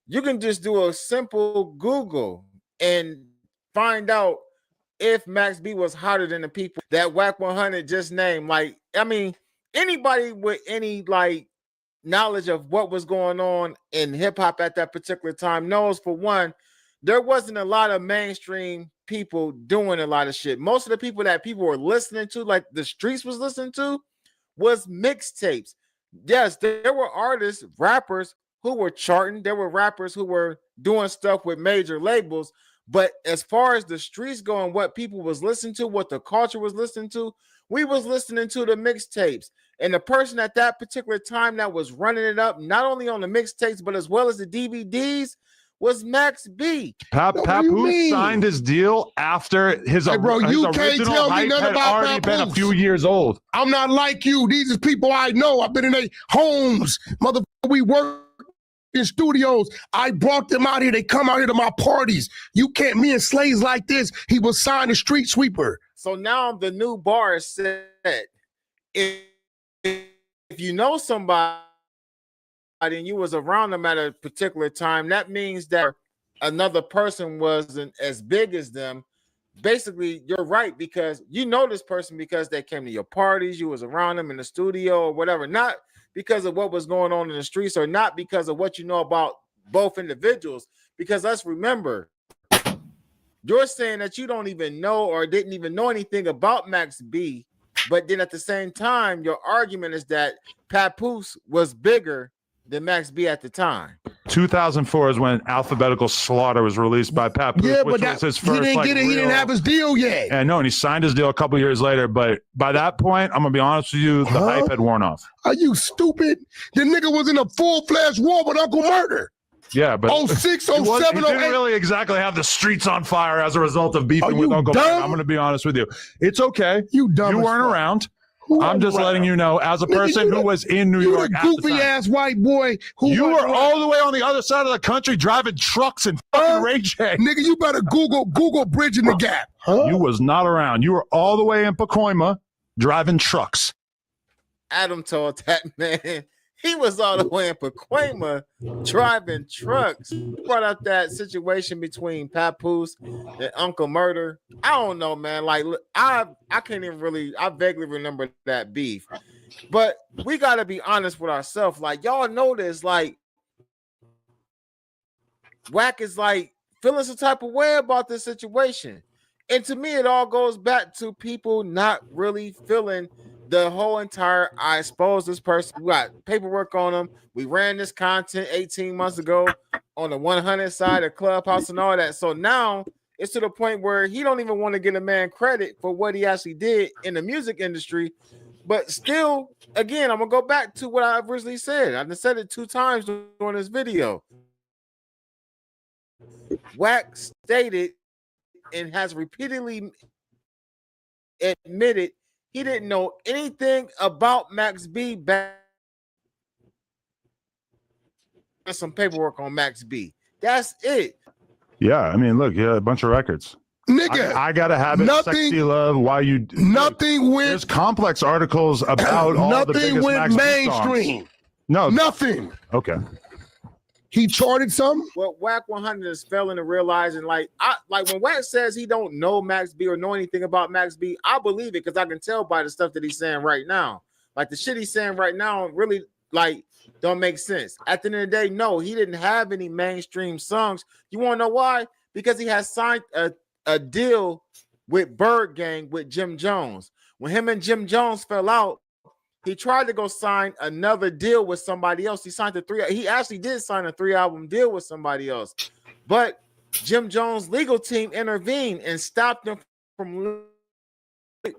You can just do a simple Google and find out if Max B was hotter than the people that WACK100 just named. Like, I mean, anybody with any like knowledge of what was going on in hip hop at that particular time knows, for one, there wasn't a lot of mainstream people doing a lot of shit. Most of the people that people were listening to, like the streets was listening to, was mixtapes. Yes, there were artists, rappers who were charting. There were rappers who were doing stuff with major labels. But as far as the streets go and what people was listening to, what the culture was listening to, we was listening to the mixtapes. And the person at that particular time that was running it up, not only on the mixtapes, but as well as the DVDs, was Max B. Papoose signed his deal after his, bro, his you can't original tell me hype nothing had about already been a Papoose. few years old. I'm not like you. These are people I know. I've been in their homes. Motherfucker, we work in studios. I brought them out here. They come out here to my parties. You can't, me and Slays like this. He was signed a street sweeper. So now the new bar is set. If you know somebody and you was around them at a particular time, that means that another person wasn't as big as them. Basically, you're right, because you know this person because they came to your parties, you was around them in the studio or whatever, not because of what was going on in the streets, or not because of what you know about both individuals. Because let's remember, you're saying that you don't even know or didn't even know anything about Max B, but then at the same time, your argument is that Papoose was bigger than Max B at the time. 2004 is when Alphabetical Slaughter was released by Papoose, Yeah, which but was his first. he didn't get it. He didn't have his deal yet. And no, and he signed his deal a couple years later. But by that point, I'm gonna be honest with you, the hype had worn off. Are you stupid? The nigga was in a full-fledged war with Uncle Murder. Yeah, but 06, he 07, didn't 08. really exactly have the streets on fire as a result of beefing with Uncle Murder. I'm gonna be honest with you. It's okay. You dumb. You as weren't fuck. around. Who I'm just around? letting you know, as a person who was in New York at the goofy time. ass white boy. Who You was were all the way on the other side of the country driving trucks and fucking Ray J. Nigga, you better Google Bridging the Gap. Huh? You was not around. You were all the way in Pacoima driving trucks. Adam told that man he was all the way in Pacoima driving trucks. Brought up that situation between Papoose and Uncle Murder. I don't know, man. Like, I can't even really, I vaguely remember that beef. But we got to be honest with ourselves. Like, y'all know this, like, Wack is like feeling some type of way about this situation. And to me, it all goes back to people not really feeling the whole entire, I expose this person. We got paperwork on them. We ran this content 18 months ago on the 100 side of Clubhouse and all that. So now it's to the point where he don't even want to give a man credit for what he actually did in the music industry. But still, again, I'm going to go back to what I originally said. I've said it 2 times during this video. Wack stated and has repeatedly admitted he didn't know anything about Max B. Back some paperwork on Max B. That's it. Yeah, I mean, look, yeah, a bunch of records. Nigga, I gotta have it. nothing- Sexy Love. Why you? Nothing went. There's complex articles about all the Nothing biggest went Max B mainstream. songs. No, Nothing. okay. He charted something. What WACK100 is failing to realize, and like when Wack says he don't know Max B or know anything about Max B, I believe it because I can tell by the stuff that he's saying right now. Like the shit he's saying right now really like don't make sense. At the end of the day, no, he didn't have any mainstream songs. You want to know why? Because he has signed a deal with Bird Gang with Jim Jones. When him and Jim Jones fell out, he tried to go sign another deal with somebody else. He actually did sign a 3-album deal with somebody else. But Jim Jones' legal team intervened and stopped him from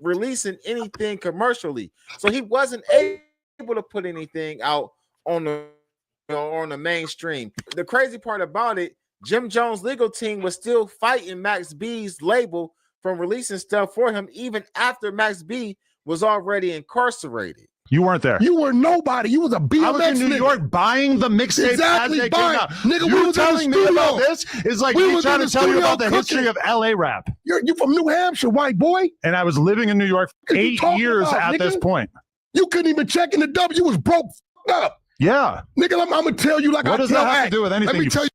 releasing anything commercially. So he wasn't able to put anything out on the mainstream. The crazy part about it, Jim Jones' legal team was still fighting Max B's label from releasing stuff for him even after Max B was already incarcerated. You weren't there. You were nobody. You was a BMX I was in New nigga. York buying the mixtape Exactly, as they came buying. out. Nigga, we you was in the telling me studio. about this is like We me was trying in to the tell you studio about the history cooking. of LA rap. You from New Hampshire, white boy. And I was living in New York for What you 8 talking years about, at nigga? this point. You couldn't even check in the W. You was broke up. Yeah. Nigga, I'm going to tell you like What I does tell that have Act. to do with anything? Let me tell you.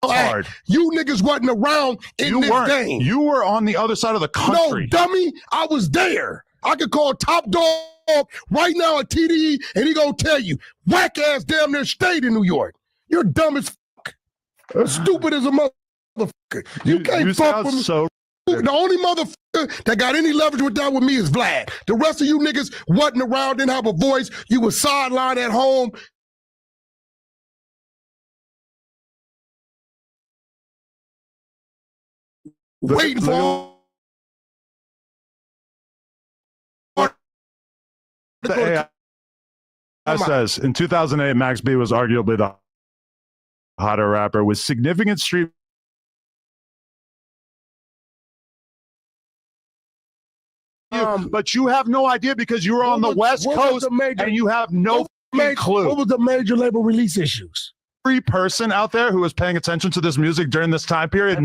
Hard. You niggas wasn't around in You this weren't. game. You were on the other side of the country. No, dummy. I was there. I could call Top Dog right now at TDE, and he gonna tell you, whack ass damn near stayed in New York. You're dumb as fuck. Stupid as a motherfucker. You can't fuck sound with me. so. The only motherfucker that got any leverage with that with me is Vlad. The rest of you niggas wasn't around, didn't have a voice. You was sidelined at home. Waiting for The AI says in 2008, Max B was arguably the hotter rapper with significant street. But you have no idea because you were on the West Coast and you have no clue. What was the major label release issues? Every person out there who is paying attention to this music during this time period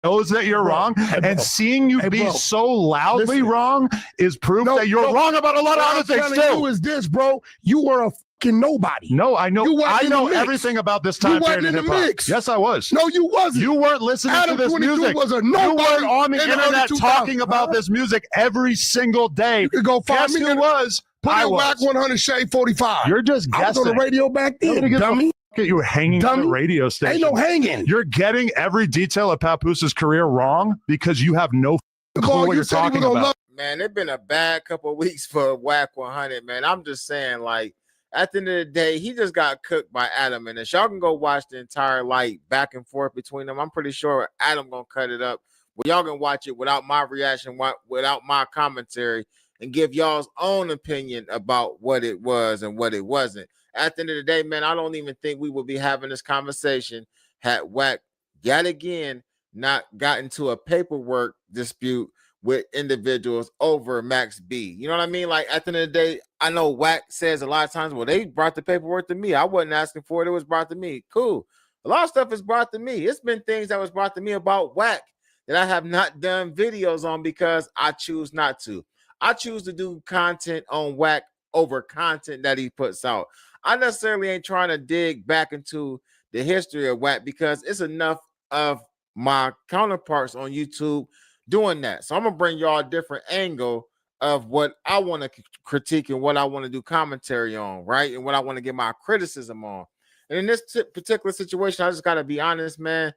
knows that you're wrong, and seeing you be so loudly wrong is proof that you're wrong about a lot of other things What I'm telling you too. is this, bro. You were a fucking nobody. No, I know. You wasn't I in know the mix. everything about this time You wasn't period in in the hip-hop. mix. Yes, I was. No, you wasn't. You weren't listening Adam to this 22 music. was a You nobody weren't on the in the early internet 2000s. talking about this music every single day. You could go find Guess me. who was? Put I in was. WACK 100 Shade 45. You're just I was guessing. on the radio back then, Nobody gives a dummy. fuck. You were hanging on the Dummy. radio station. Ain't no hanging. You're getting every detail of Papoose' career wrong because you have no clue Boy, what you you're said he was talking gonna about. love. Man, it's been a bad couple of weeks for WACK 100, man. I'm just saying, like, at the end of the day, he just got cooked by Adam. And if y'all can go watch the entire, like, back and forth between them, I'm pretty sure Adam gonna cut it up. Well, y'all can watch it without my reaction, without my commentary, and give y'all's own opinion about what it was and what it wasn't. At the end of the day, man, I don't even think we would be having this conversation had WACK yet again not got into a paperwork dispute with individuals over Max B. You know what I mean? Like, at the end of the day, I know WACK says a lot of times, well, they brought the paperwork to me. I wasn't asking for it. It was brought to me. Cool. A lot of stuff is brought to me. It's been things that was brought to me about WACK that I have not done videos on because I choose not to. I choose to do content on WACK over content that he puts out. I necessarily ain't trying to dig back into the history of WACK because it's enough of my counterparts on YouTube doing that. So I'm gonna bring y'all a different angle of what I want to critique and what I want to do commentary on, right? And what I want to get my criticism on. And in this particular situation, I just gotta be honest, man.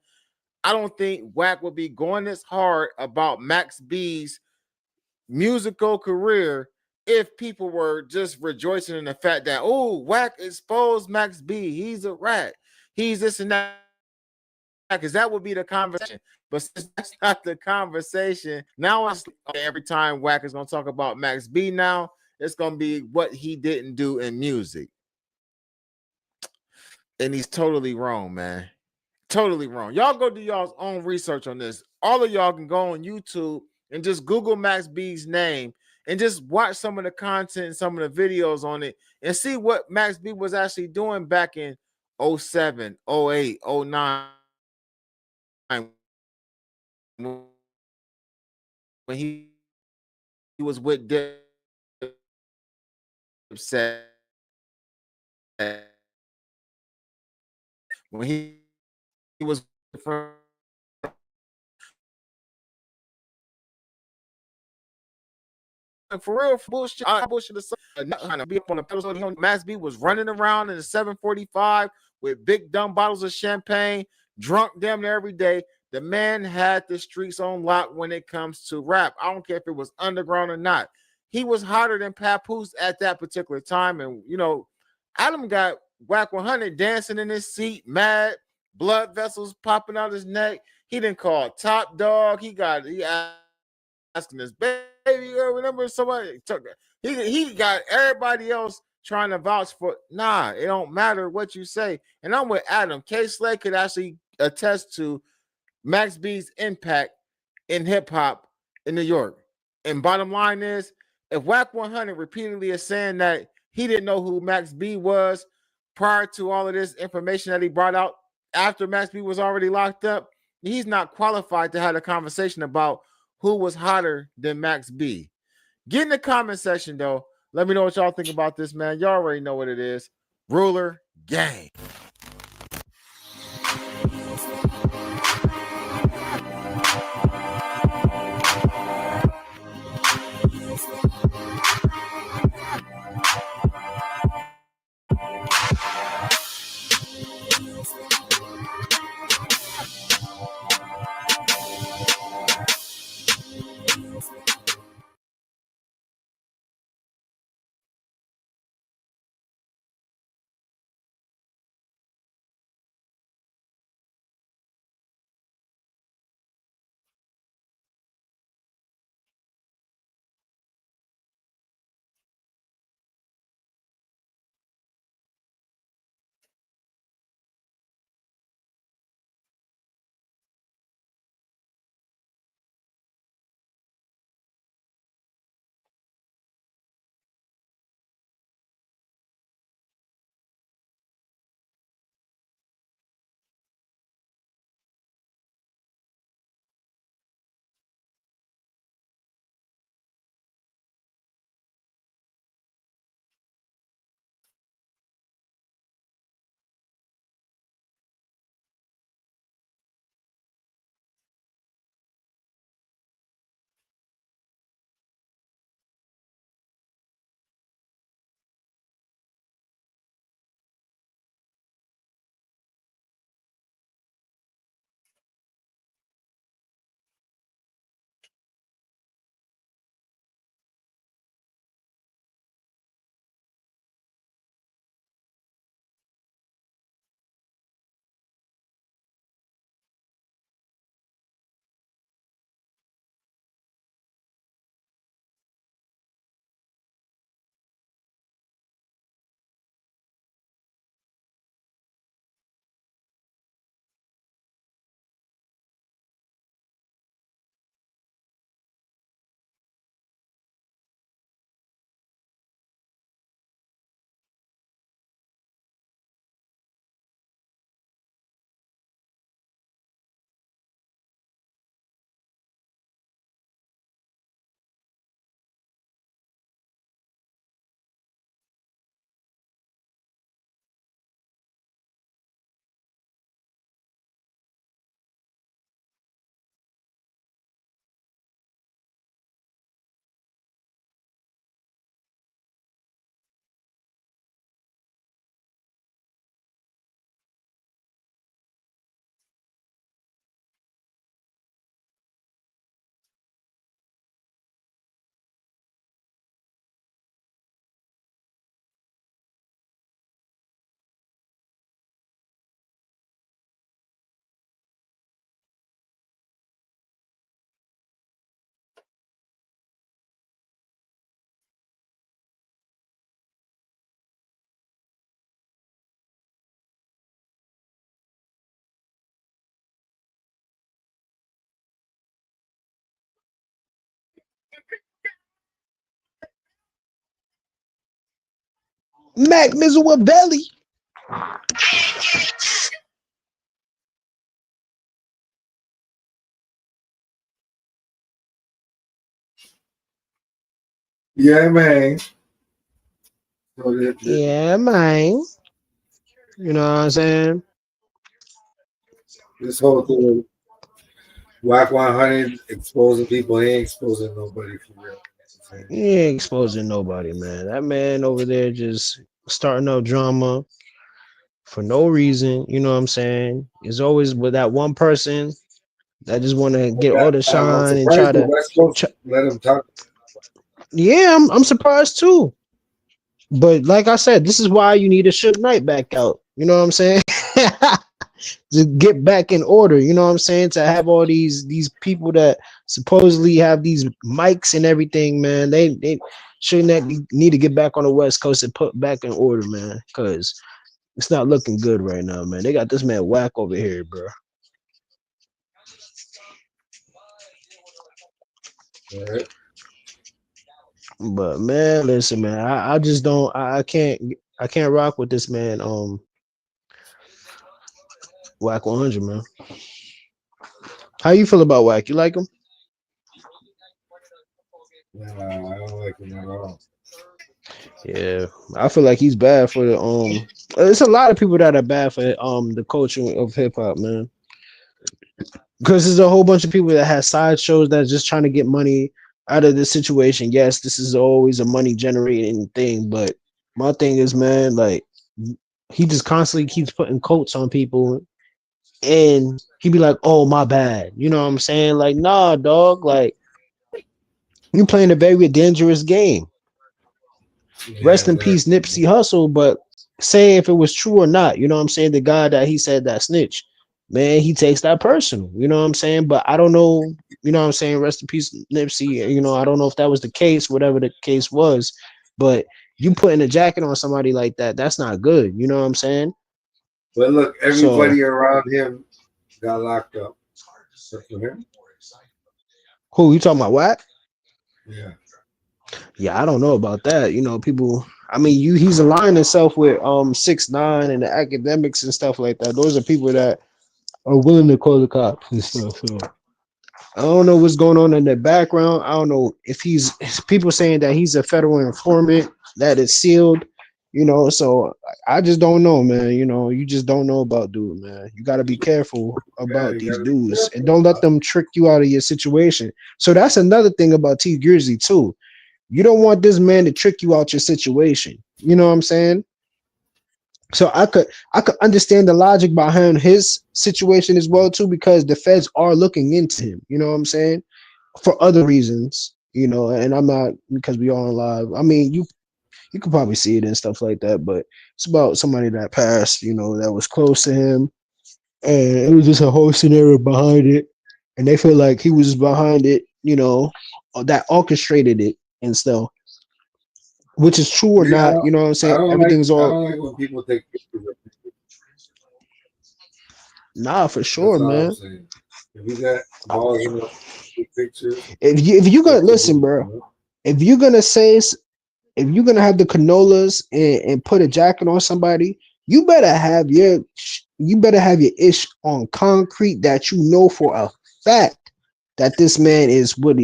I don't think WACK would be going this hard about Max B's musical career if people were just rejoicing in the fact that, oh, WACK exposed Max B. He's a rat. He's this and that. Because that would be the conversation. But since that's not the conversation, now it's every time WACK is going to talk about Max B now, it's going to be what he didn't do in music. And he's totally wrong, man. Totally wrong. Y'all go do y'all's own research on this. All of y'all can go on YouTube and just Google Max B's name and just watch some of the content and some of the videos on it and see what Max B was actually doing back in 07, 08, 09. When he was with Dipset, when he was for real, for bullshit, bullshit aside, be up on the pedestal. Max B was running around in the 745 with big dumb bottles of champagne, drunk damn near every day. The man had the streets on lock when it comes to rap. I don't care if it was underground or not. He was hotter than Papoose at that particular time. And, you know, Adam got WACK 100 dancing in his seat, mad, blood vessels popping out his neck. He didn't call Top Dog. He asking his baby girl, remember somebody took it. He got everybody else trying to vouch for. Nah, it don't matter what you say. And I'm with Adam. K Slay could actually attest to Max B's impact in hip hop in New York. And bottom line is, if WACK100 repeatedly is saying that he didn't know who Max B was prior to all of this information that he brought out after Max B was already locked up, he's not qualified to have a conversation about who was hotter than Max B. Get in the comment section, though. Let me know what y'all think about this, man. Y'all already know what it is. Ruler Gang. Mac Mizzle with belly. Yeah, man. So Yeah, man. You know what I'm saying? this whole thing, WACK100 exposing people, he ain't exposing nobody for real. He ain't exposing nobody, man. That man over there just starting up drama for no reason. You know what I'm saying? It's always with that one person that just want to get all the I'm shine and try surprised the to. West Coast let him talk. Yeah, I'm surprised too. But like I said, this is why you need a Suge Knight back out. You know what I'm saying? To get back in order. You know what I'm saying? To have all these people that supposedly have these mics and everything, man. They shouldn't need to get back on the West Coast and put back in order, man. Because it's not looking good right now, man. They got this man whack over here, bro. Right. But man, listen, man, I just don't I can't rock with this man. Whack 100, man. How you feel about Whack? You like him? Nah, I don't like him at all. Yeah, I feel like he's bad for the It's a lot of people that are bad for the culture of hip hop, man. Because there's a whole bunch of people that have side shows that's just trying to get money out of the situation. Yes, this is always a money generating thing, but my thing is, man, like he just constantly keeps putting coats on people, and he be like, "Oh, my bad," you know what I'm saying? Like, nah, dog, like you playing a very dangerous game. Yeah, Rest in peace, exactly. Nipsey Hussle. But say if it was true or not, you know what I'm saying? The guy that he said that snitch, man, he takes that personal, you know what I'm saying? But I don't know, you know what I'm saying? Rest in peace, Nipsey. You know, I don't know if that was the case, whatever the case was, but you putting a jacket on somebody like that, that's not good, you know what I'm saying? But look, So everybody around him got locked up. Except for him. who you talking about? What? Yeah. Yeah, I don't know about that. You know, people. I mean, he's aligning himself with 6ix9ine and the academics and stuff like that. Those are people that are willing to call the cops and stuff. So I don't know what's going on in the background. I don't know if he's people saying that he's a federal informant that is sealed. You know, so I just don't know, man. You know, you just don't know about dude, man. You got to be careful Yeah, about you these gotta be dudes and careful don't let about them trick you out of your situation. So that's another thing about T Grizzly too. You don't want this man to trick you out your situation. You know what I'm saying? So I could understand the logic behind his situation as well too, because the feds are looking into him. You know what I'm saying? For other reasons, you know, and I'm not because we are on live. I mean, you could probably see it and stuff like that, but it's about somebody that passed, you know, that was close to him, and it was just a whole scenario behind it, and they feel like he was behind it, you know, that orchestrated it and stuff, which is true or it. Yeah, not, you know what I'm I saying? don't like Everything's I all don't like when people take pictures of people. nah for That's sure, all I'm man. saying. If you got balls enough to take pictures, If you gonna take the listen, video. bro, if you're gonna say if you're gonna have the canolas and put a jacket on somebody, you better have your ish on concrete that you know for a fact that this man is what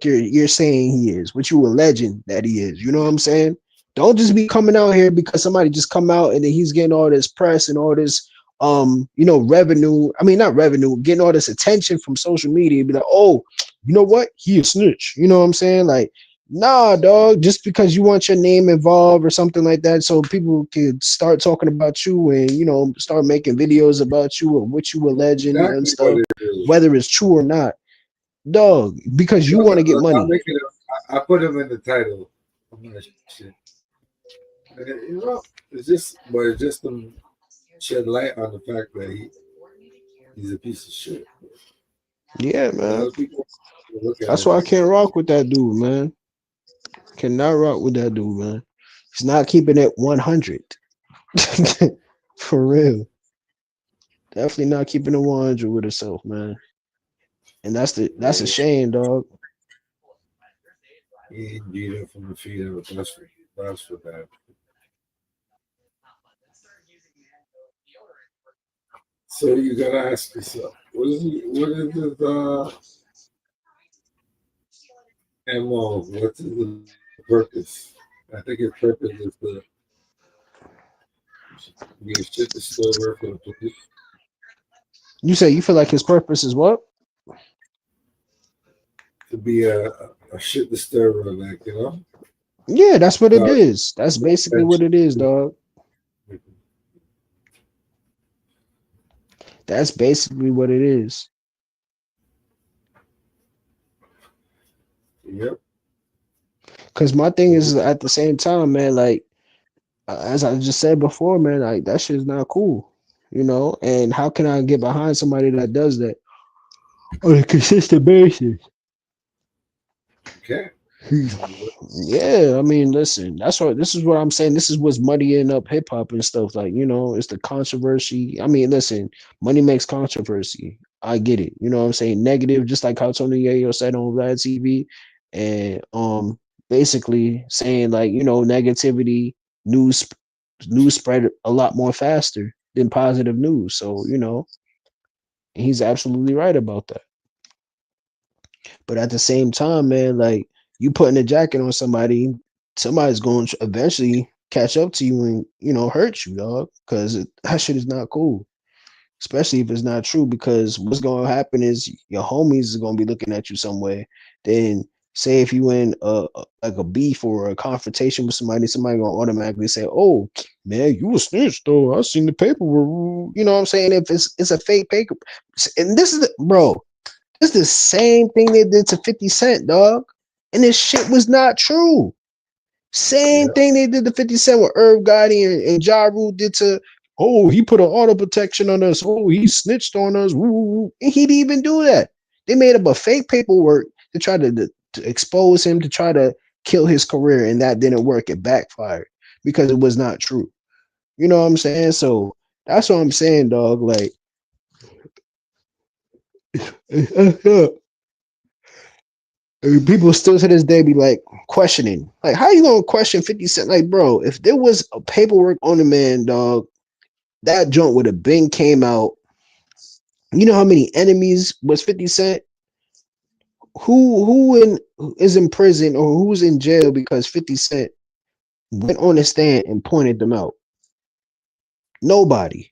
you're saying he is, what you alleging that he is. You know what I'm saying? Don't just be coming out here because somebody just come out and then he's getting all this press and all this you know, revenue. I mean not revenue, getting all this attention from social media, be like, oh, you know what? He a snitch. You know what I'm saying? Like, nah, dog, just because you want your name involved or something like that, so people could start talking about you and, you know, start making videos about you or what you alleging and Exactly what stuff, it is. whether it's true or not, dog, because you Look, want to get look, I'll money. make it. I put him in the title. I'm gonna shit. And it's just, but it's just to shed light on the fact that he's a piece of shit. Yeah, A man. lot of people look at That's it why I like can't that. rock with that dude, man. Cannot rock with that dude, man. He's not keeping it 100. For real. Definitely not keeping it 100 with himself, man. And that's a Yeah, shame, dog. he ain't beat up from the feet up. That's for that. So you gotta ask yourself, what is his MO? What is the purpose? I think his purpose is to be a shit disturber for the police, You say you feel like his purpose is what? to be a shit disturber, like Yeah, that's what it cause is. That's basically what attention. it is, dog. That's basically what it is. Yep. Cause my thing is at the same time, man, like as I just said before, man, like that shit's not cool. You know, and how can I get behind somebody that does that on a consistent basis? Okay. Yeah, I mean, listen, that's what this is what I'm saying. This is what's muddying up hip hop and stuff. Like, you know, it's the controversy. I mean, listen, money makes controversy. I get it. You know what I'm saying? Negative, just like how Tony Yayo said on Vlad TV. And basically saying like, negativity news spread a lot more faster than positive news. So, he's absolutely right about that. But at the same time, man, like you putting a jacket on somebody, somebody's going to eventually catch up to you and, hurt you, dog, because that shit is not cool. Especially if it's not true, because what's going to happen is your homies is going to be looking at you some way. Then say if you in like a beef or a confrontation with somebody going to automatically say, oh man, you a snitch though, I seen the paperwork. You know what I'm saying? If it's a fake paper, and this is bro, this is the same thing they did to 50 Cent, dog, and this shit was not true. Same thing they did to 50 Cent with Irv Gotti and Ja Rule did to, oh, he put an auto protection on us. Oh, he snitched on us. Woo, woo, woo. And he didn't even do that. They made up a fake paperwork to try to expose him, to try to kill his career, and that didn't work. It backfired because it was not true. You know what I'm saying? So that's what I'm saying, dog. Like, people still to this day be like questioning, like, how you gonna question 50 Cent? Like, bro, if there was a paperwork on the man, dog, that joint would have been came out. You know how many enemies was 50 Cent? Is in prison or who's in jail because 50 Cent went on the stand and pointed them out? Nobody.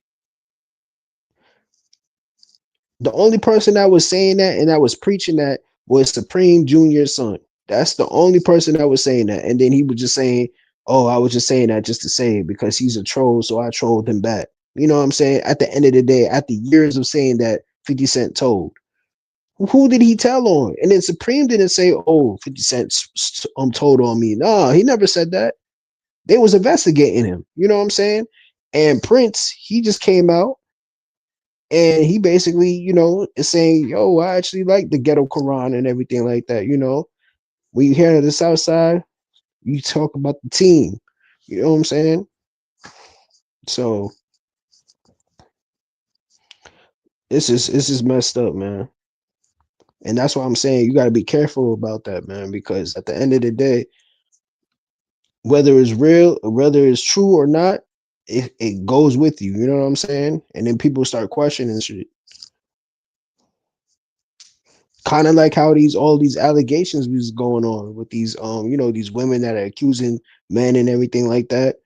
The only person that was saying that and that was preaching that was Supreme Junior's son. That's the only person that was saying that. And then he was just saying, oh, I was just saying that just to say it because he's a troll, so I trolled him back. You know what I'm saying? At the end of the day, after years of saying that 50 Cent told, who did he tell on? And then Supreme didn't say, oh, 50 Cent told on me. No, he never said that. They was investigating him. You know what I'm saying? And Prince, he just came out and he basically, is saying, yo, I actually like the ghetto Quran and everything like that. When you hear the South Side, you talk about the team. You know what I'm saying? So this is messed up, man. And that's why I'm saying you got to be careful about that, man, because at the end of the day, whether it's real or whether it's true or not, it goes with you. You know what I'm saying? And then people start questioning shit. Kind of like how all these allegations was going on with these these women that are accusing men and everything like that.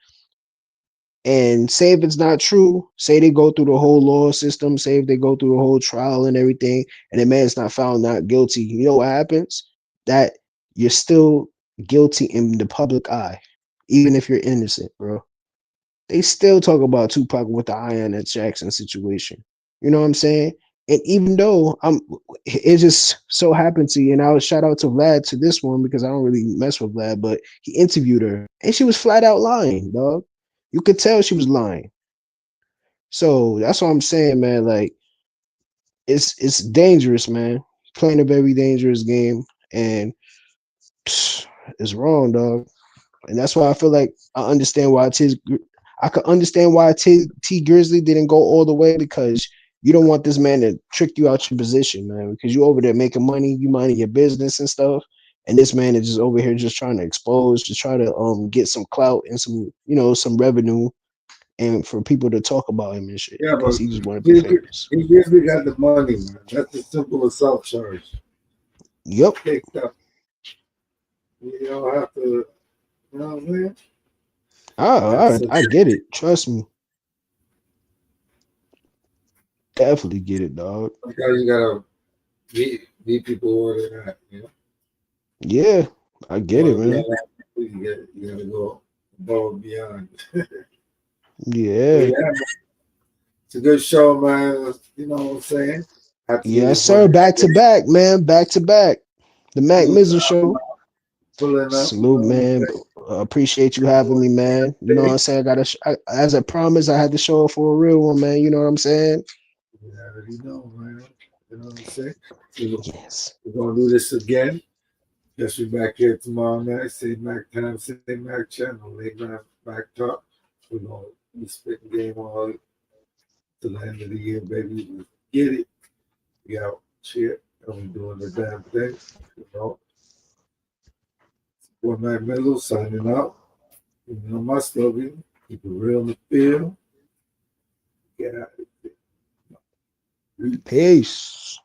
And say if it's not true, say they go through the whole law system, say if they go through the whole trial and everything, and the man's not found not guilty, you know what happens? That you're still guilty in the public eye, even if you're innocent, bro. They still talk about Tupac with the Ayanna Jackson situation. You know what I'm saying? And even though it just so happened to you, and I would shout out to Vlad to this one because I don't really mess with Vlad, but he interviewed her and she was flat out lying, dog. You could tell she was lying. So that's what I'm saying, man. Like it's dangerous, man. Playing a very dangerous game, and it's wrong, dog. And that's why I feel like I could understand why T Grizzly didn't go all the way, because you don't want this man to trick you out your position, man. Because you over there making money, you minding your business and stuff, and this man is just over here just trying to expose, just try to get some clout and some revenue, and for people to talk about him and shit, Yeah, because but he just want to be famous. he basically got the money, man. That's the simple as self charge. Yep. Picked up. You don't have to, you know what I'm saying? I get it. Trust me. Definitely get it, dog. Sometimes you gotta beat people where they're at, you know. Yeah, I get it, man. You gotta go above and beyond. But Yeah. yeah, it's a good show, man. You know what I'm saying? Happy it Yes, is sir. what it Back to is. back, man. Back to back. The Mac Salute to Mizzle Show. pulling up, you Salute, know what I'm man. saying? Appreciate you having me, man. You know what I'm saying? As I promised, I had to show up for a real one, man. You know what I'm saying? You already know, man. You know what I'm saying? So Yes. we're gonna do this again. Guess we're back here tomorrow night. Same Mac time, same Mac channel. Late night Mac talk. We're gonna be spitting game all to the end of the year, baby. We get it. We out. Cheer. And we doing the damn thing. You know. Boy, Mac Miller signing out. You know my slogan. Keep it real in the field. Get out. Peace.